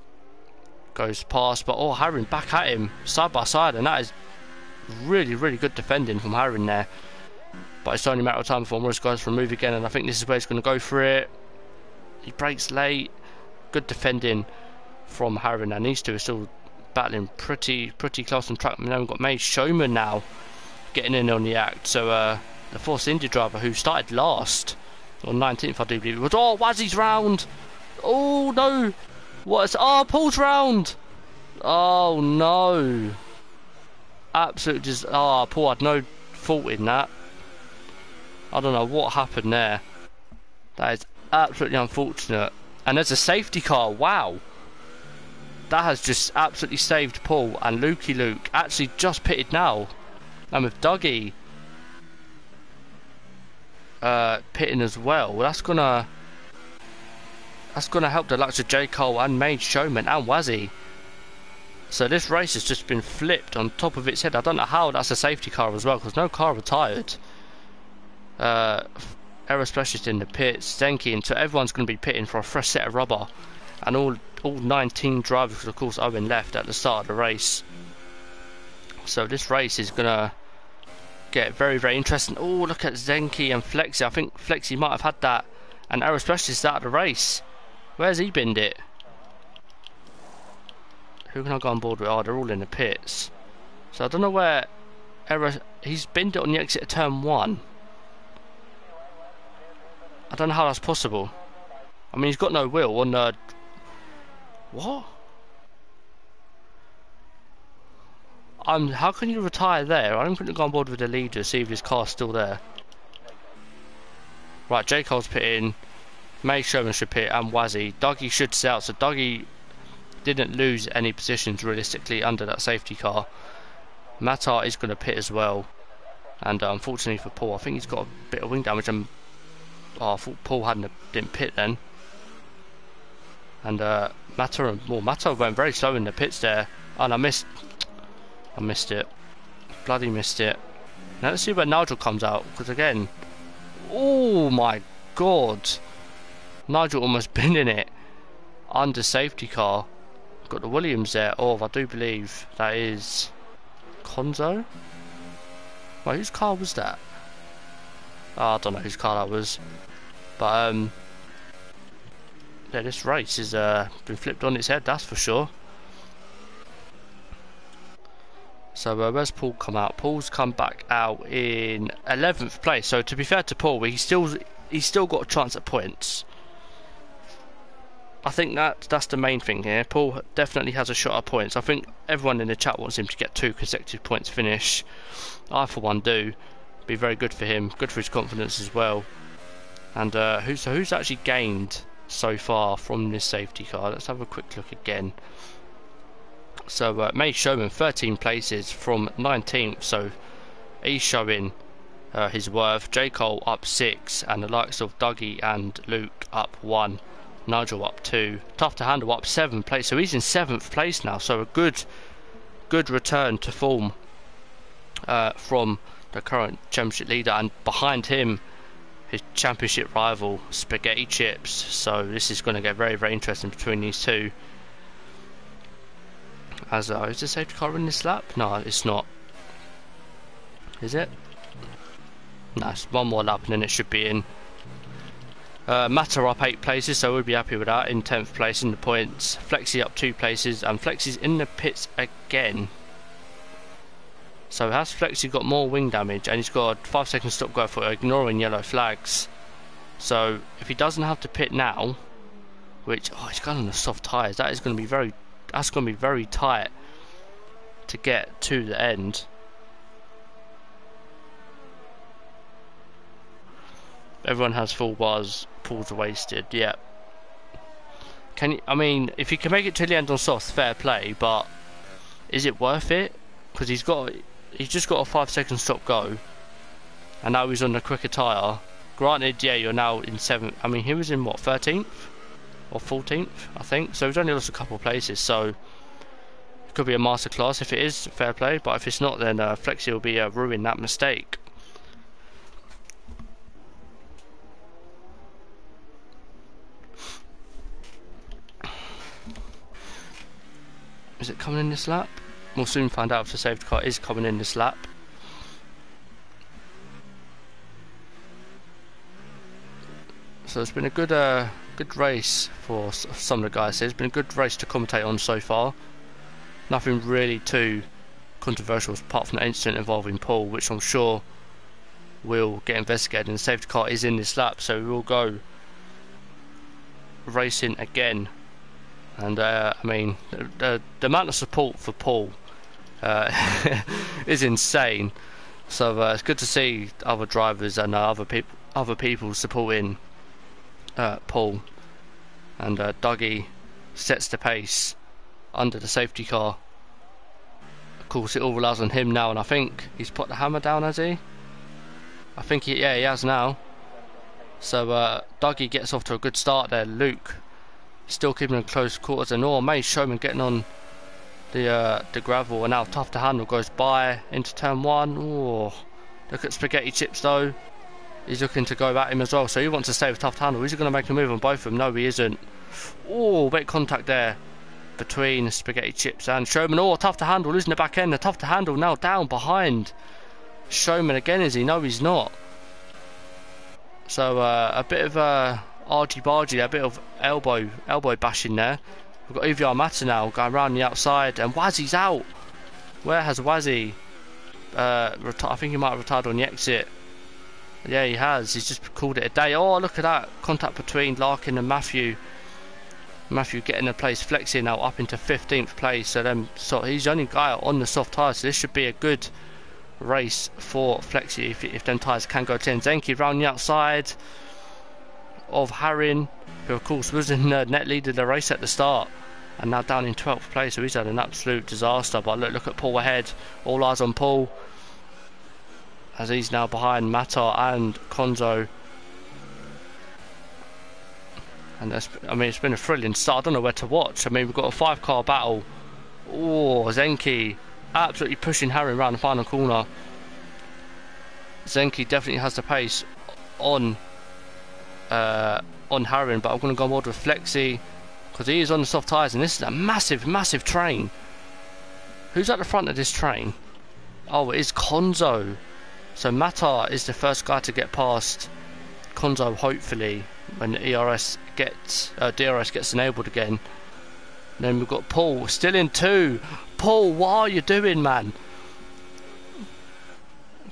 goes past, but Harry back at him side by side, and that is really good defending from Harry there. But it's only a matter of time before Morris goes for a move again, and I think this is where he's going to go for it. He breaks late. Good defending from Harry, and these two are still battling pretty close on track. We've got May Showman now getting in on the act. So the Force Indy driver who started last on 19th, I do believe it was. Oh, Wazzy's round. Oh no. Paul's round. Oh no. Absolutely just, Paul had no fault in that. I don't know what happened there. That is absolutely unfortunate. And there's a safety car. Wow. That has just absolutely saved Paul. And Lukey Luke actually just pitted now. And with Dougie pitting as well, that's gonna help the likes of J. Cole and Mage Showman and Wazzy. So this race has just been flipped on top of its head. I don't know how that's a safety car as well, because no car retired. Aero Specialist in the pits, Zenki, and so everyone's going to be pitting for a fresh set of rubber. And all 19 drivers, of course, Owen left at the start of the race. So this race is going to get very, very interesting. Oh, look at Zenki and Flexi. I think Flexi might have had that. And Aero Specialist out of the race. Where's he binned it? Who can I go on board with? Oh, they're all in the pits. So I don't know where he's binned it on the exit of turn 1. I don't know how that's possible. I mean, he's got no wheel on the... What? How can you retire there? I'm going to go on board with the leader, see if his car's still there. Right, J. Cole's pitting. May Sherman should pit, and Wazzy. Dougie should stay out, so Dougie didn't lose any positions realistically under that safety car. Matar is going to pit as well. And unfortunately for Paul, I think he's got a bit of wing damage. And I thought Paul didn't pit then. And Matar went very slow in the pits there. And I missed it. Bloody missed it. Now let's see where Nigel comes out, because again, oh my god, Nigel almost been in it under safety car. Got the Williams there. Oh, I do believe that is Conzo. Wait, whose car was that? Oh, I don't know whose car that was, but yeah, this race has been flipped on its head, that's for sure. So where's Paul come out? Paul's come back out in 11th place. So to be fair to Paul, he's still got a chance at points. I think that's the main thing here. Paul definitely has a shot at points. I think everyone in the chat wants him to get 2 consecutive points finish. I for one do. Be very good for him, good for his confidence as well. And who's actually gained so far from this safety car? Let's have a quick look again. So May Showman 13 places from 19th, so he's showing his worth. J. Cole up 6, and the likes of Dougie and Luke up 1, Nigel up 2, Tough to Handle up 7 place, so he's in 7th place now. So a good return to form from the current championship leader, and behind him his championship rival Spaghetti Chips. So this is going to get very, very interesting between these two. As is the safety car in this lap? No, it's not. Is it? No, it's one more lap and then it should be in. Matter up 8 places, so we'll be happy with that. In 10th place in the points. Flexi up 2 places, and Flexi's in the pits again. So has Flexi got more wing damage, and he's got a 5-second stop go for ignoring yellow flags. So if he doesn't have to pit now, which he's got on the soft tyres, that is going to be very. That's going to be very tight to get to the end. Everyone has full bars. Pulls are wasted. Yeah. Can you? I mean, if you can make it to the end on soft, fair play. But is it worth it? Because he's just got a 5-second stop go, and now he's on the quicker tyre. Granted, yeah, you're now in 7th. I mean, he was in what, 13th? Or 14th, I think. So he's only lost a couple of places, so it could be a masterclass if it is, fair play. But if it's not, then Flexi will be ruining that mistake. Is it coming in this lap? We'll soon find out if the safety car is coming in this lap. So it's been a good race for some of the guys here. It's been a good race to commentate on so far. Nothing really too controversial apart from the incident involving Paul, which I'm sure will get investigated, and the safety car is in this lap, so we will go racing again. And I mean, the amount of support for Paul is insane. So it's good to see other drivers and other people supporting Paul. And Dougie sets the pace under the safety car. Of course, it all relies on him now, and I think he's put the hammer down, has he? I think he has now. So Dougie gets off to a good start there. Luke still keeping in close quarters, and May Showman getting on the gravel, and now Tough to Handle goes by into turn 1. Ooh, look at Spaghetti Chips though. He's looking to go at him as well, so he wants to stay with Tough to Handle. Is he going to make a move on both of them? No, he isn't. Oh, bit of contact there between Spaghetti Chips and Showman. Oh, Tough to Handle losing the back end. The Tough to Handle now down behind showman again, is he? No, he's not. So a bit of argy-bargy, a bit of elbow bashing there. We've got EVR Mata now going around the outside, and Wazzy's out. Where has Wazzy? I think he might have retired on the exit. Yeah, he has. He's just called it a day. Oh, look at that contact between Larkin and Matthew. Matthew getting a place. Flexi now up into 15th place. So he's the only guy on the soft tyres. So this should be a good race for Flexi if them tyres can go 10. Zenki round the outside of Harin, who of course was in the net lead of the race at the start, and now down in 12th place. So he's had an absolute disaster. But look at Paul ahead. All eyes on Paul, as he's now behind Mata and Konzo. And it's been a thrilling start. I don't know where to watch. We've got a 5-car battle. Oh, Zenki absolutely pushing Harry around the final corner. Zenki definitely has the pace on Harry, but I'm going to go on board with Flexi because he is on the soft tyres, and this is a massive train. Who's at the front of this train? Oh, it is Konzo. So Mata is the first guy to get past Konzo, hopefully, when the DRS gets enabled again. Then we've got Paul still in 2. Paul, what are you doing, man?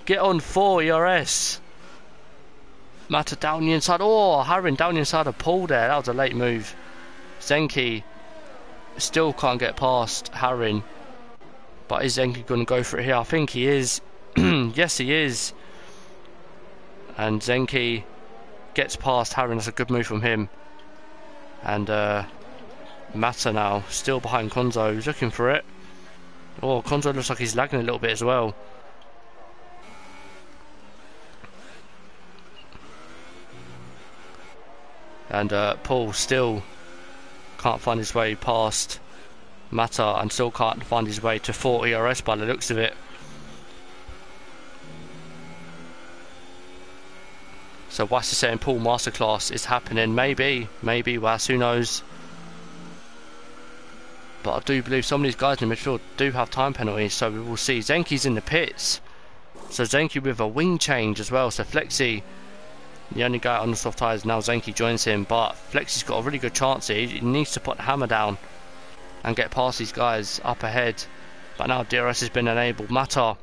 Get on 4 ERS. Mata down the inside. Oh, Harin down the inside of Paul there. That was a late move. Zenki still can't get past Harin. But is Zenki going to go for it here? I think he is. Yes, he is. And Zenki gets past Harin. That's a good move from him. And Mata now still behind Konzo. He's looking for it. Oh, Konzo looks like he's lagging a little bit as well. And Paul still can't find his way past Mata, and still can't find his way to 4 ERS by the looks of it. So Wass is saying Paul Masterclass is happening. Maybe Wass, who knows. But I do believe some of these guys in the midfield do have time penalties, so we will see. Zenki's in the pits. So Zenki with a wing change as well. So Flexi, the only guy on the soft tyres, now Zenki joins him. But Flexi's got a really good chance here. He needs to put the hammer down and get past these guys up ahead. But now DRS has been enabled. Mata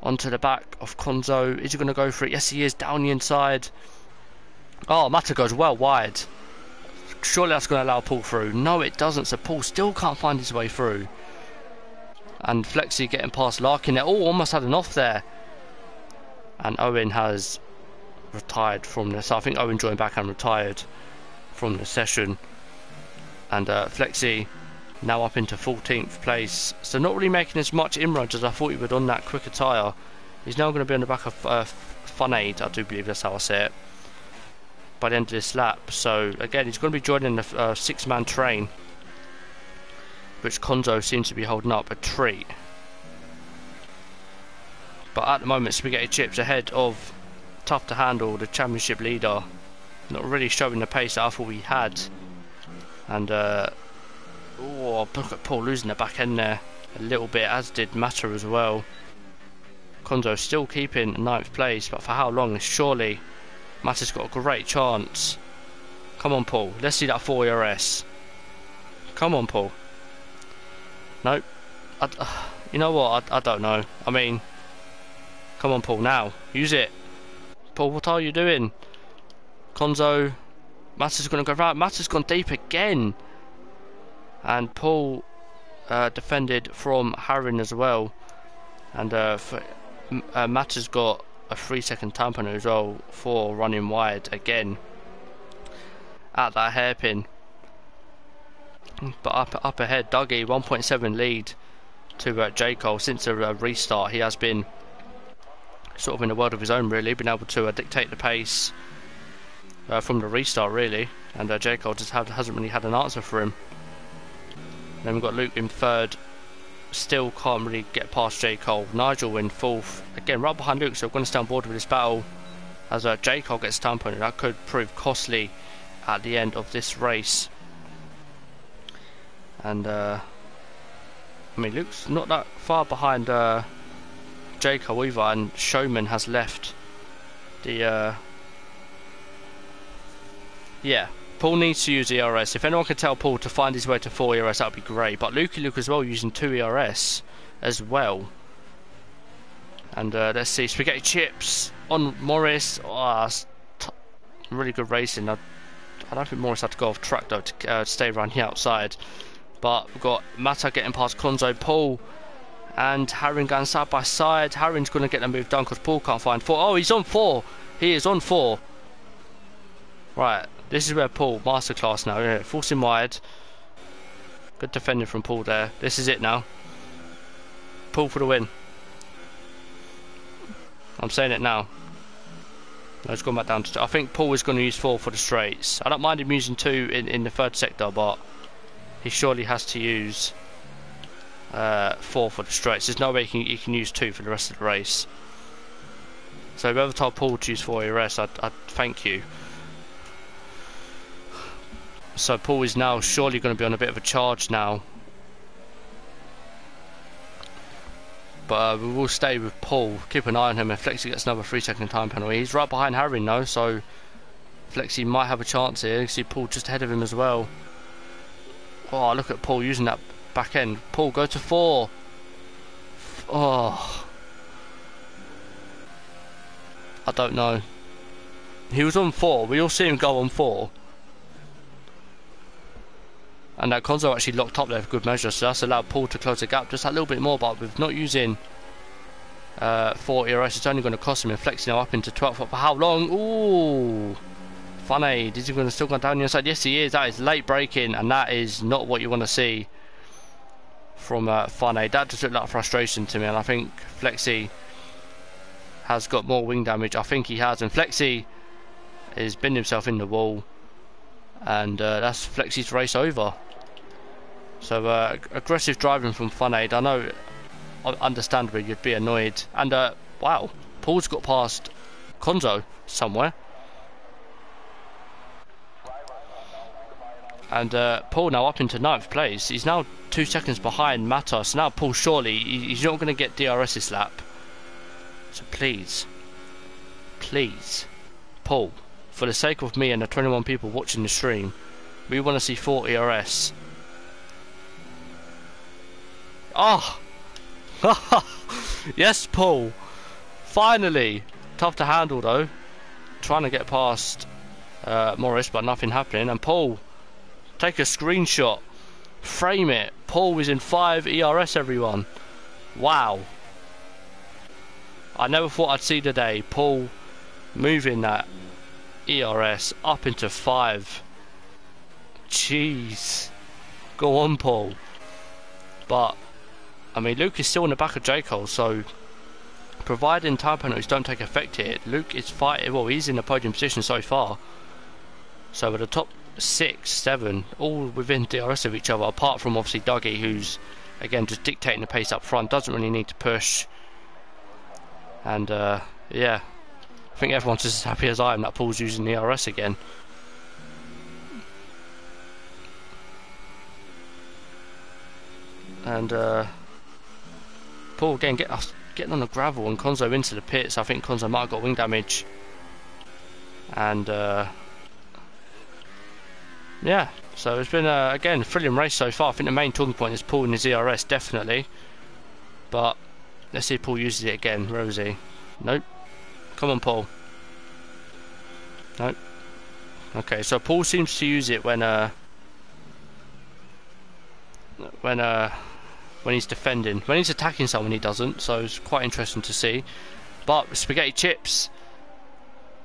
onto the back of Konzo. Is he going to go for it? Yes, he is. Down the inside. Oh, Mata goes well wide. Surely that's going to allow Paul through. No, it doesn't. So Paul still can't find his way through. And Flexi getting past Larkin there. Oh, almost had an off there. And Owen has retired from this. I think Owen joined back and retired from the session. And Flexi now up into 14th place. So not really making as much inroads as I thought he would on that quicker tyre. He's now going to be on the back of Fun Aid. I do believe that's how I say it. By the end of this lap. So again, he's going to be joining the 6-man train, which Konzo seems to be holding up a treat. But at the moment, Spaghetti Chips ahead of Tough to Handle, the championship leader, not really showing the pace that I thought he had. And oh, look at Paul losing the back end there a little bit, as did Mata as well. Konzo still keeping 9th place, but for how long? Surely Mata's got a great chance. Come on, Paul. Let's see that 4 ERS. Come on, Paul. Nope. You know what? I don't know. I mean, come on, Paul. Now, use it. Paul, what are you doing? Konzo. Mata's going to go right. Mata's gone deep again. And Paul defended from Harin as well. And Mata's got a 3-second time penalty as well for running wide again at that hairpin. But up ahead, Dougie 1.7 lead to J. Cole. Since the restart, he has been sort of in a world of his own, really, been able to dictate the pace from the restart, really. And J. Cole just hasn't really had an answer for him. Then we've got Luke in 3rd. Still can't really get past J. Cole. Nigel in 4th. Again, right behind Luke, so we're going to stay on board with this battle. As J. Cole gets time point, that could prove costly at the end of this race. And I mean, Luke's not that far behind Jake Weaver, and Showman has left the yeah, Paul needs to use ERS. If anyone can tell Paul to find his way to 4 ERS, that would be great. But Luke as well using 2 ERS as well. And let's see, Spaghetti Chips on Morris. Oh, really good racing. I don't think Morris had to go off track though to stay around the outside. But we've got Mata getting past Konzo, Paul and Harrin going side by side. Harrin's going to get the move done because Paul can't find 4. Oh, he's on 4. He is on 4. Right, this is where Paul, masterclass now. Yeah, forcing wide. Good defending from Paul there. This is it now. Paul for the win. I'm saying it now. Let's go back down to 2. I think Paul is going to use 4 for the straights. I don't mind him using 2 in the third sector, but he surely has to use 4 for the straights. There's no way he can use 2 for the rest of the race. So whoever told Paul to use 4 ERS, I'd thank you. So Paul is now surely going to be on a bit of a charge now. But we will stay with Paul. Keep an eye on him if Flexi gets another 3-second time penalty. He's right behind Harry though, so Flexi might have a chance here. You see Paul just ahead of him as well. Oh, look at Paul using that back end. Paul, go to 4. Oh, I don't know. He was on 4. We all see him go on 4. And that Konzo actually locked up there for good measure, so that's allowed Paul to close the gap just a little bit more. But with not using 4 ERS, it's only going to cost him. And Flexi now up into 12th. For how long? Ooh, Fun Aid. Is he going to still go down the inside? Yes, he is. That is late braking, and that is not what you want to see from Fun Aid. That just looked like frustration to me, and I think Flexi has got more wing damage. I think he has, and Flexi has binned himself in the wall, and that's Flexi's race over. So aggressive driving from Fun Aid. I know, understandably, you'd be annoyed. And wow, Paul's got past Konzo somewhere. And Paul now up into 9th place. He's now 2 seconds behind Mata. So now Paul surely, he's not going to get DRS this lap. So please, Paul, for the sake of me and the 21 people watching the stream, we want to see 4 ERS. Oh! Yes, Paul. Finally. Tough to handle though. Trying to get past Morris, but nothing happening. And Paul, take a screenshot. Frame it. Paul is in 5 ERS, everyone. Wow. I never thought I'd see the day. Paul moving that ERS up into 5. Jeez. Go on, Paul. But I mean, Luke is still in the back of J. Cole, so providing time penalties don't take effect here, Luke is fighting. Well, he's in the podium position so far. So with the top 6, 7, all within DRS of each other, apart from obviously Dougie, who's again just dictating the pace up front, doesn't really need to push. And yeah, I think everyone's just as happy as I am that Paul's using the DRS again. And Paul again getting on the gravel and Konzo into the pits. I think Konzo might have got wing damage. And yeah, so it's been again a thrilling race so far. I think the main talking point is Paul and his ERS, definitely. But let's see if Paul uses it again. Where is he? Nope. Come on, Paul. Nope. Okay, so Paul seems to use it when he's defending. When he's attacking someone, he doesn't, so it's quite interesting to see. But Spaghetti Chips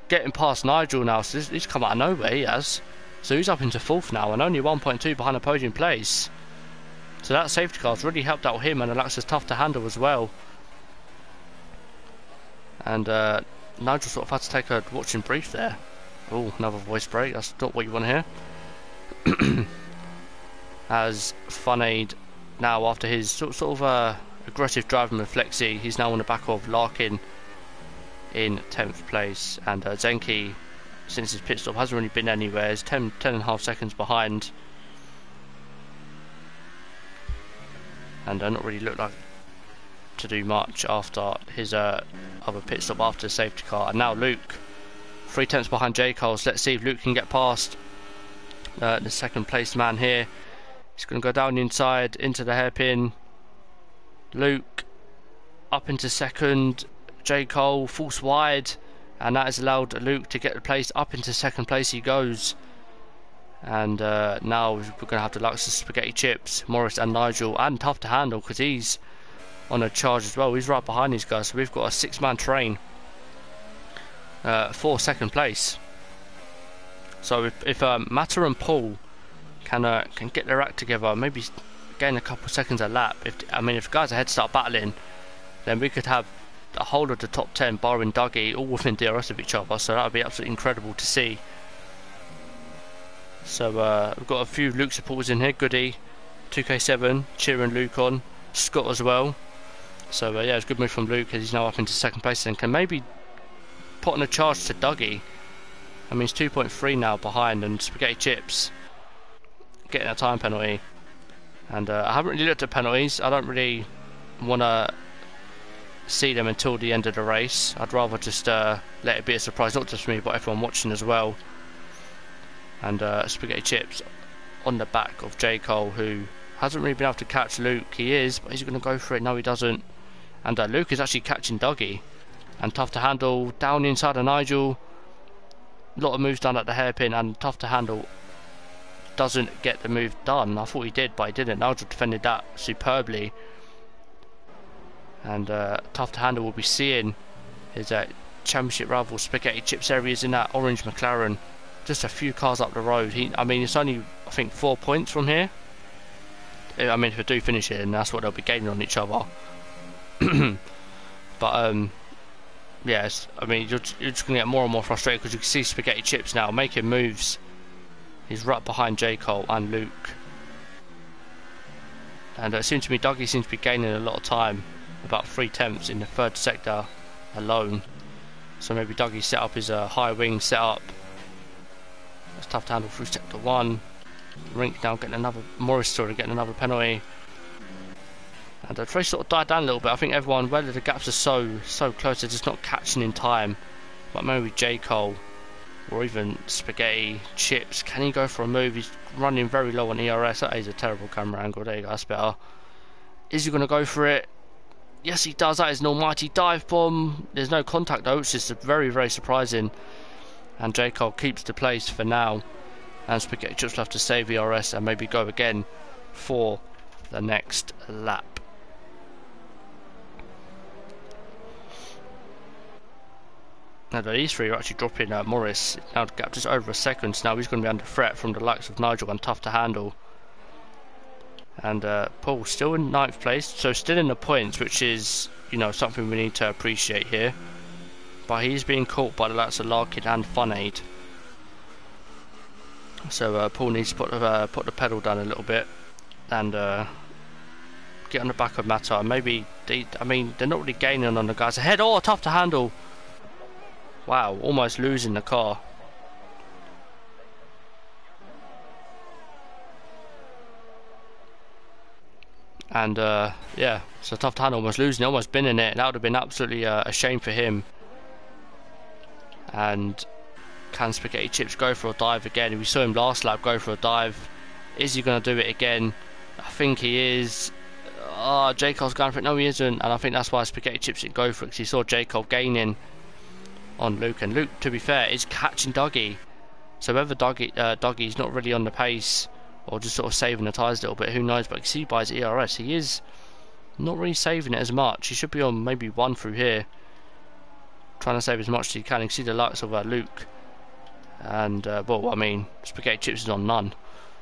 getting past Nigel now, so he's come out of nowhere, he has. So he's up into 4th now, and only 1.2 behind the podium place. So that safety car's really helped out him, and Alexa's tough to handle as well. And Nigel sort of had to take a watching brief there. Oh, another voice break, that's not what you want to hear. As Fun Aid now, after his sort of aggressive driving with Flexi, he's now on the back of Larkin in 10th place, and Zenki, since his pit stop, hasn't really been anywhere. He's 10.5 seconds behind, and not really looked like to do much after his other pit stop after the safety car. And now Luke, 3 tenths behind J. Coles. Let's see if Luke can get past the second place man here. He's going to go down the inside into the hairpin. Luke up into second. J. Cole false wide, and that has allowed Luke to get the place up into second place. He goes, and now we're going to have the likes of Spaghetti Chips, Morris and Nigel, and Tough to Handle because he's on a charge as well. He's right behind these guys, so we've got a 6-man train for second place. So if Matter and Paul can get their act together, maybe gain a couple of seconds a lap. If guys ahead start battling, then we could have the whole of the top 10, barring Dougie, all within DRS of each other. So that would be absolutely incredible to see. So we've got a few Luke supporters in here. Goody, 2K7 cheering Luke on, Scott as well. So yeah, it's a good move from Luke, as he's now up into second place and can maybe put on a charge to Dougie. I mean, he's 2.3 now behind, and Spaghetti Chips getting a time penalty. And I haven't really looked at penalties. I don't really want to see them until the end of the race. I'd rather just let it be a surprise, not just me but everyone watching as well. And Spaghetti Chips on the back of J. Cole, who hasn't really been able to catch Luke. He is, but he's going to go for it. No, he doesn't. And Luke is actually catching Dougie. And Tough to Handle down the inside of Nigel. A lot of moves done at the hairpin, and Tough to Handle doesn't get the move done. I thought he did, but he didn't. Nigel defended that superbly. And Tough to Handle will be seeing his championship rival Spaghetti Chips areas in that orange McLaren. Just a few cars up the road. It's only, I think, 4 points from here. I mean, if they do finish it, then that's what they'll be gaining on each other. But yes, I mean, you're just going to get more and more frustrated because you can see Spaghetti Chips now making moves. He's right behind J. Cole and Luke. And it seems to me Dougie seems to be gaining a lot of time, about 3 tenths in the third sector alone. So maybe Dougie set up his high wing setup. It's Tough to Handle through sector 1. Rink now getting another, Morris story getting another penalty. And the race sort of died down a little bit. I think everyone, whether the gaps are so close, they're just not catching in time. But maybe J. Cole or even Spaghetti Chips, can he go for a move? He's running very low on ERS. That is a terrible camera angle. There you go, that's better. Is he going to go for it? Yes, he does. That is an almighty dive bomb. There's no contact though, which is very, very surprising. And J. Cole keeps the place for now. And Spaghetti Chips will have to save ERS and maybe go again for the next lap. Now these three are actually dropping Morris. Now the gap just over a second, so now he's going to be under threat from the likes of Nigel and Tough to Handle. And Paul still in 9th place, so still in the points, which is, you know, something we need to appreciate here. But he's being caught by the likes of Larkin and Funaid. So Paul needs to put the pedal down a little bit and get on the back of Matar. Maybe they're not really gaining on the guys ahead. Oh, Tough to Handle. Wow, almost losing the car. And yeah, so Tough to Handle almost losing, almost been in it. That would have been absolutely a shame for him. And can Spaghetti Chips go for a dive again? We saw him last lap go for a dive. Is he going to do it again? I think he is. Oh, J. Cole's going for it. No, he isn't. And I think that's why Spaghetti Chips didn't go for it, because he saw J. Cole gaining on Luke. And Luke, to be fair, is catching Dougie. So whether Dougie's not really on the pace or just sort of saving the tyres a little bit, who knows? But you can see by his ERS, he is not really saving it as much. He should be on maybe 1 through here, trying to save as much as he can. You can see the likes of Luke. And well, I mean, Spaghetti Chips is on none,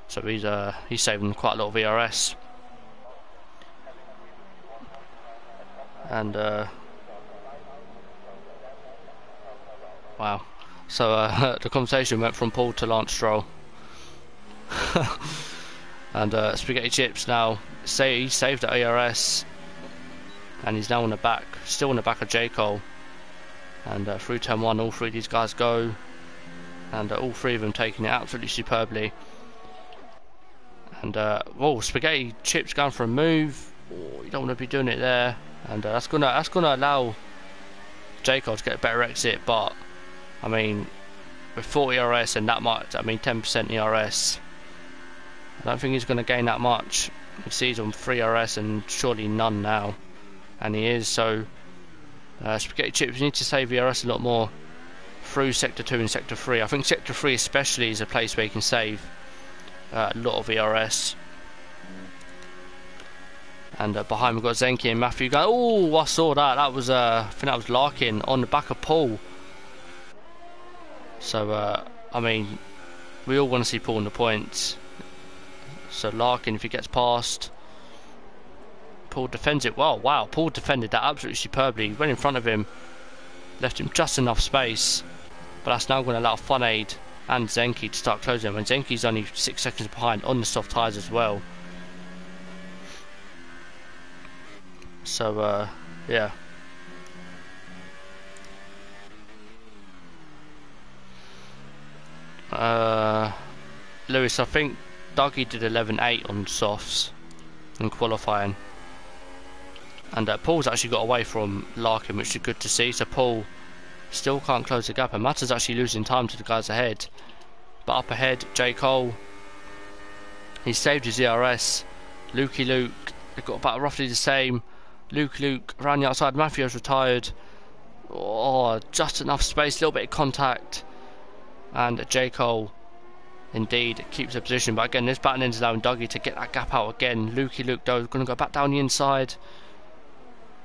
so he's saving quite a lot of ERS. And wow, so the conversation went from Paul to Lance Stroll. And Spaghetti Chips now he saved at ERS, and he's now on the back, still on the back of J. Cole. And through turn 1, all 3 of these guys go. And all 3 of them taking it absolutely superbly. And whoa, Spaghetti Chips going for a move. Oh, you don't want to be doing it there. and that's gonna allow Jacob to get a better exit. But I mean, with 40 ERS and that much, I mean 10% ERS, I don't think he's going to gain that much. You see he's on 3 ERS and surely none now, and he is. So Spaghetti Chips, you need to save ERS a lot more through Sector 2 and Sector 3. I think Sector 3 especially is a place where you can save a lot of ERS. And behind we've got Zenki and Matthew going, oh, I saw that. That was, I think that was Larkin on the back of Paul. So, I mean, we all want to see Paul in the points. So Larkin, if he gets past, Paul defends it well. Wow, Paul defended that absolutely superbly. He went in front of him, left him just enough space. But that's now going to allow Funaid and Zenki to start closing him. And Zenki's only 6 seconds behind on the soft tyres as well. So, yeah. Lewis, I think Dougie did 11.8 on softs in qualifying. And Paul's actually got away from Larkin, which is good to see. So Paul still can't close the gap. And Matta's actually losing time to the guys ahead. But up ahead, J. Cole, he saved his ERS. Lukey Luke, they've got about roughly the same. Luke around the outside. Matthew's retired. Oh, just enough space, a little bit of contact. And J. Cole indeed keeps the position. But again, this batting is allowing Dougie to get that gap out again. Lukey Luke though is going to go back down the inside.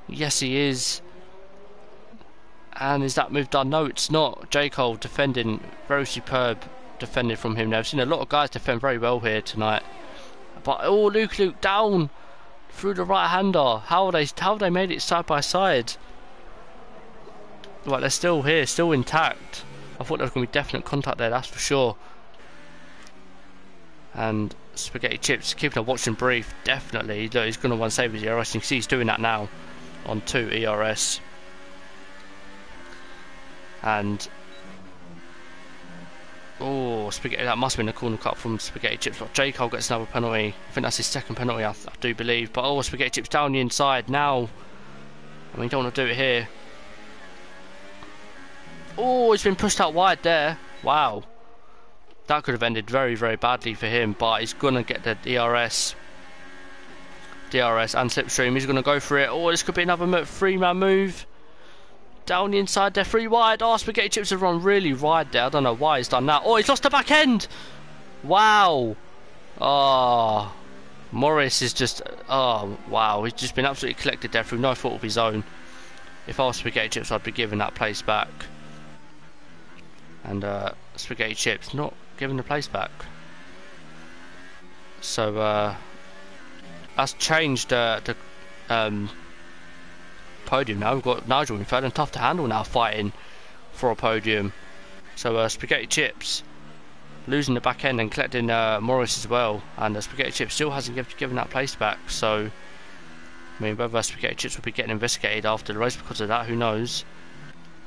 Yes, he is. And is that move done? No, it's not. J. Cole defending, very superb defending from him now. I've seen a lot of guys defend very well here tonight. But oh, Luke down through the right hander. How have they made it side by side? Right, they're still here, still intact. I thought there was going to be definite contact there, that's for sure. And Spaghetti Chips keeping a watching brief, definitely. Look, he's going to want to save his ERS. You can see he's doing that now on 2 ERS. And oh, Spaghetti, that must have been a corner cut from Spaghetti Chips. But J. Cole gets another penalty. I think that's his second penalty, I do believe. But oh, Spaghetti Chips down the inside now. I mean, you don't want to do it here. Oh, he's been pushed out wide there. Wow. That could have ended very, very badly for him. But he's going to get the DRS and slipstream. He's going to go for it. Oh, this could be another 3-man move. Down the inside there, 3 wide. Oh, Spaghetti Chips have run really wide there. I don't know why he's done that. Oh, he's lost the back end. Wow. Oh, Morris is just... oh, wow. He's just been absolutely collected there through no fault of his own. If I was Spaghetti Chips, I'd be giving that place back. And Spaghetti Chips not giving the place back. So that's changed the podium now. We've got Nigel in third and Tough to Handle now fighting for a podium. So Spaghetti Chips losing the back end and collecting Morris as well. And Spaghetti Chips still hasn't given that place back. So I mean, whether Spaghetti Chips will be getting investigated after the race because of that, who knows.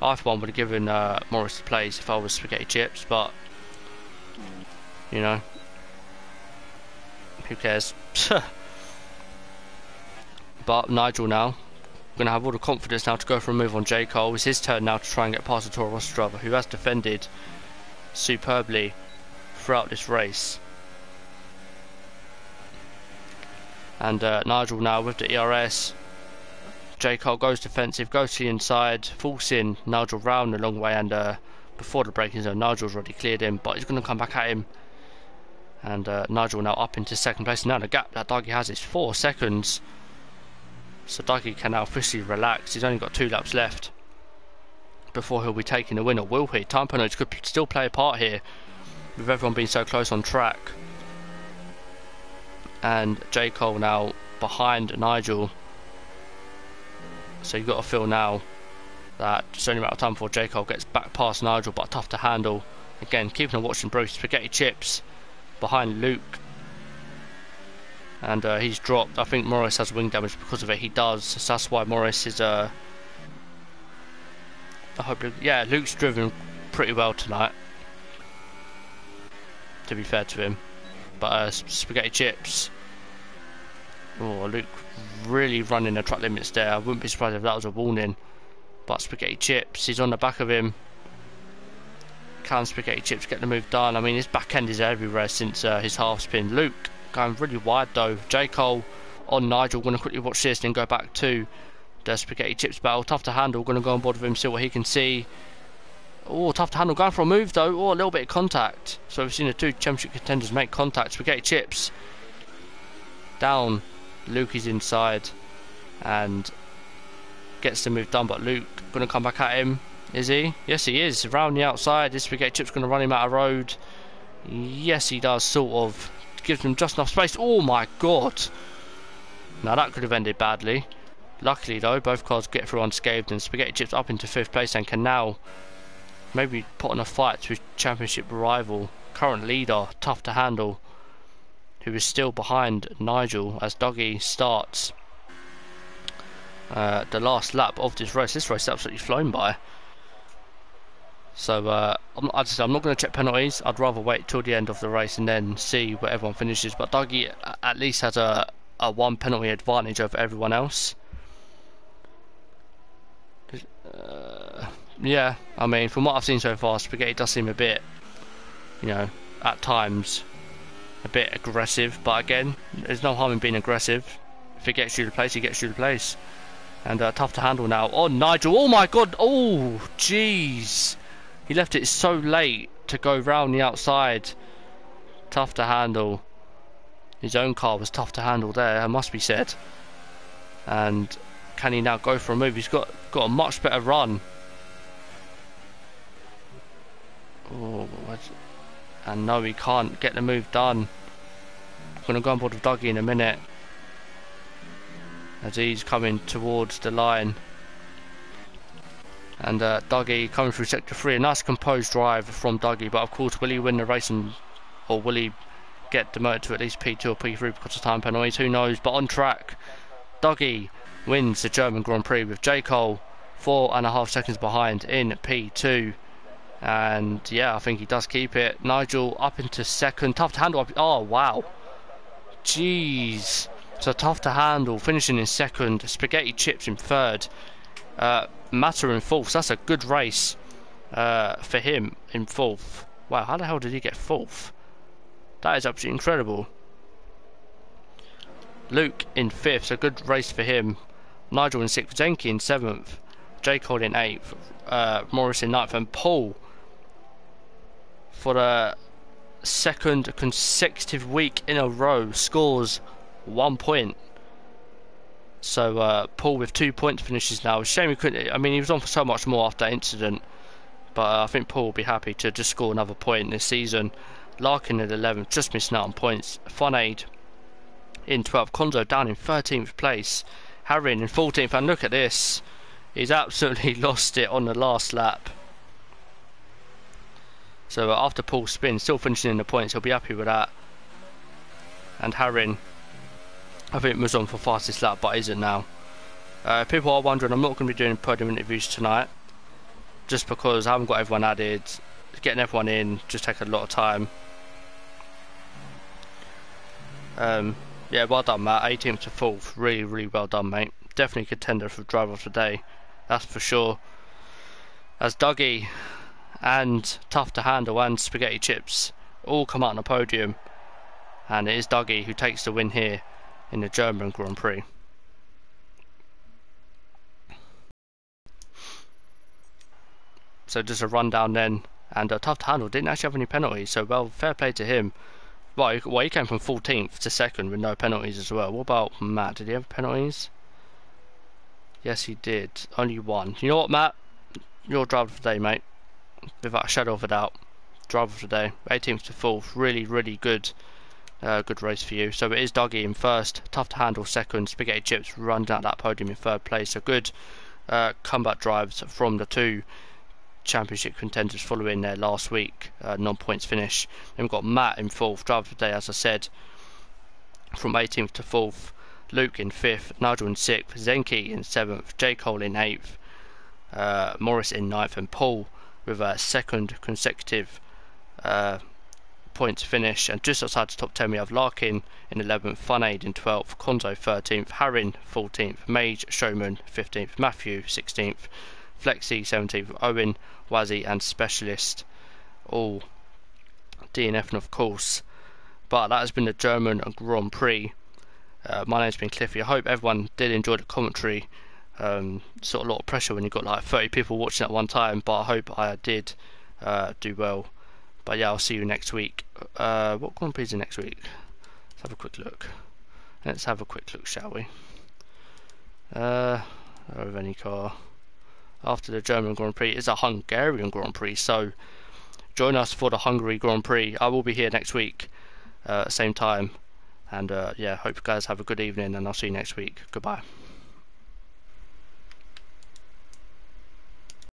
I for one would have given Morris the place if I was Spaghetti Chips, but you know, who cares. But Nigel now going to have all the confidence now to go for a move on J. Cole. It's his turn now to try and get past the Toro Rosso driver, who has defended superbly throughout this race. And Nigel now with the ERS. J. Cole goes defensive, goes to the inside, forcing Nigel round a long way, and before the braking zone, Nigel's already cleared him, but he's going to come back at him. And Nigel now up into second place. Now the gap that Dougie has is 4 seconds. So Dougie can now officially relax. He's only got 2 laps left before he'll be taking the win, or will he? Time penalties could still play a part here with everyone being so close on track. And J. Cole now behind Nigel. So you've got to feel now that it's only a matter of time before J. Cole gets back past Nigel, but Tough to Handle. Again, keeping on watching Bruce. Spaghetti Chips behind Luke. And he's dropped. I think Morris has wing damage because of it. He does. So that's why Morris is... I hope... yeah, Luke's driven pretty well tonight, to be fair to him. But Spaghetti Chips Oh, Luke really running the track limits there. I wouldn't be surprised if that was a warning. But Spaghetti Chips, he's on the back of him. Can Spaghetti Chips get the move done? I mean, his back end is everywhere since his half spin. Luke going really wide though. J. Cole on Nigel. Going to quickly watch this, then go back to the Spaghetti Chips battle. Tough to handle. Going to go on board with him, see what he can see. Oh, tough to handle. Going for a move though. Oh, a little bit of contact. So we've seen the two championship contenders make contact. Spaghetti Chips down. Luke is inside and gets the move done, but Luke going to come back at him. Is he? Yes, he is. Around the outside. This Spaghetti Chip's going to run him out of road. Yes, he does, sort of. Gives him just enough space. Oh my god. Now that could have ended badly. Luckily though, both cars get through unscathed, and Spaghetti Chips up into 5th place and can now maybe put on a fight to his championship rival, current leader, Tough to Handle, who is still behind Nigel as Dougie starts the last lap of this race. This race is absolutely flown by. So I'm not going to check penalties. I'd rather wait till the end of the race and then see where everyone finishes. But Dougie at least has a 1 penalty advantage over everyone else. Yeah, I mean, from what I've seen so far, Spaghetti does seem a bit, you know, at times a bit aggressive. But again, there's no harm in being aggressive. If it gets you to place, he gets you to place. And Tough to Handle now. Oh, Nigel. Oh my god. Oh, jeez. He left it so late to go round the outside. Tough to Handle. His own car was tough to handle there, it must be said. And can he now go for a move? He's got a much better run. Oh, and no, he can't get the move done. I'm going to go on board with Dougie in a minute, as he's coming towards the line. And Dougie coming through sector 3. A nice composed drive from Dougie, but of course, will he win the race, or will he get demoted to at least P2 or P3 because of time penalties? Who knows? But on track, Dougie wins the German Grand Prix with J. Cole 4.5 seconds behind in P2. And yeah, I think he does keep it. Nigel up into 2nd. Tough to Handle. Oh wow, jeez. So Tough to Handle finishing in 2nd. Spaghetti Chips in 3rd. Matter in 4th. So that's a good race for him in 4th. Wow, how the hell did he get 4th? That is absolutely incredible. Luke in 5th. So good race for him. Nigel in 6th. Zenki in 7th. J. Cole in 8th. Morris in 9th. And Paul, for the 2nd consecutive week in a row, scores 1 point. So Paul with 2 points finishes now. Shame he couldn't. I mean, he was on for so much more after that incident, but I think Paul will be happy to just score another point this season. Larkin at 11th, just missing out on points. Funaid in 12th. Konzo down in 13th place. Harrin in 14th. And look at this, he's absolutely lost it on the last lap. So after Paul's spin, still finishing in the points, he'll be happy with that. And Harrin, I think, was on for fastest lap, but isn't now. People are wondering, I'm not going to be doing podium interviews tonight, just because I haven't got everyone added. Getting everyone in just take a lot of time. Yeah, well done, Matt. 18th to 4th, really, really well done, mate. Definitely contender for driver of the day, that's for sure. As Dougie and Tough to Handle and Spaghetti Chips all come out on the podium, and it is Dougie who takes the win here in the German Grand Prix. So just a rundown then, and Tough to Handle didn't actually have any penalties, so well, fair play to him. Well, he came from 14th to 2nd with no penalties as well. What about Matt? Did he have penalties? Yes, he did. Only 1. You know what, Matt? You're driver of the day, mate. Without a shadow of a doubt. Driver of the day. 18th to 4th. Really, really good. Good race for you. So it is Dougie in 1st. Tough to Handle 2nd. Spaghetti Chips runs out that podium in 3rd place. So good comeback drives from the two championship contenders following their last week non-points finish. Then we've got Matt in 4th, driver of the day, as I said, from 18th to 4th. Luke in 5th, Nigel in 6th, Zenki in 7th, J. Cole in 8th, Morris in 9th, and Paul with a 2nd consecutive points finish, and just outside the top 10 we have Larkin in 11th, Funaid in 12th, Konzo 13th, Harin 14th, Mage, Showman 15th, Matthew 16th, Flexi 17th, Owen, Wazzy and Specialist all DNF, and of course. But that has been the German Grand Prix. My name's been Cliffy. I hope everyone did enjoy the commentary. Sort of a lot of pressure when you've got like 30 people watching at one time, but I hope I did do well. But yeah, I'll see you next week. What Grand Prix is next week? Let's have a quick look. Let's have a quick look, shall we? Of any car. After the German Grand Prix is a Hungarian Grand Prix, so join us for the Hungary Grand Prix. I will be here next week, same time, and yeah, hope you guys have a good evening, and I'll see you next week. Goodbye.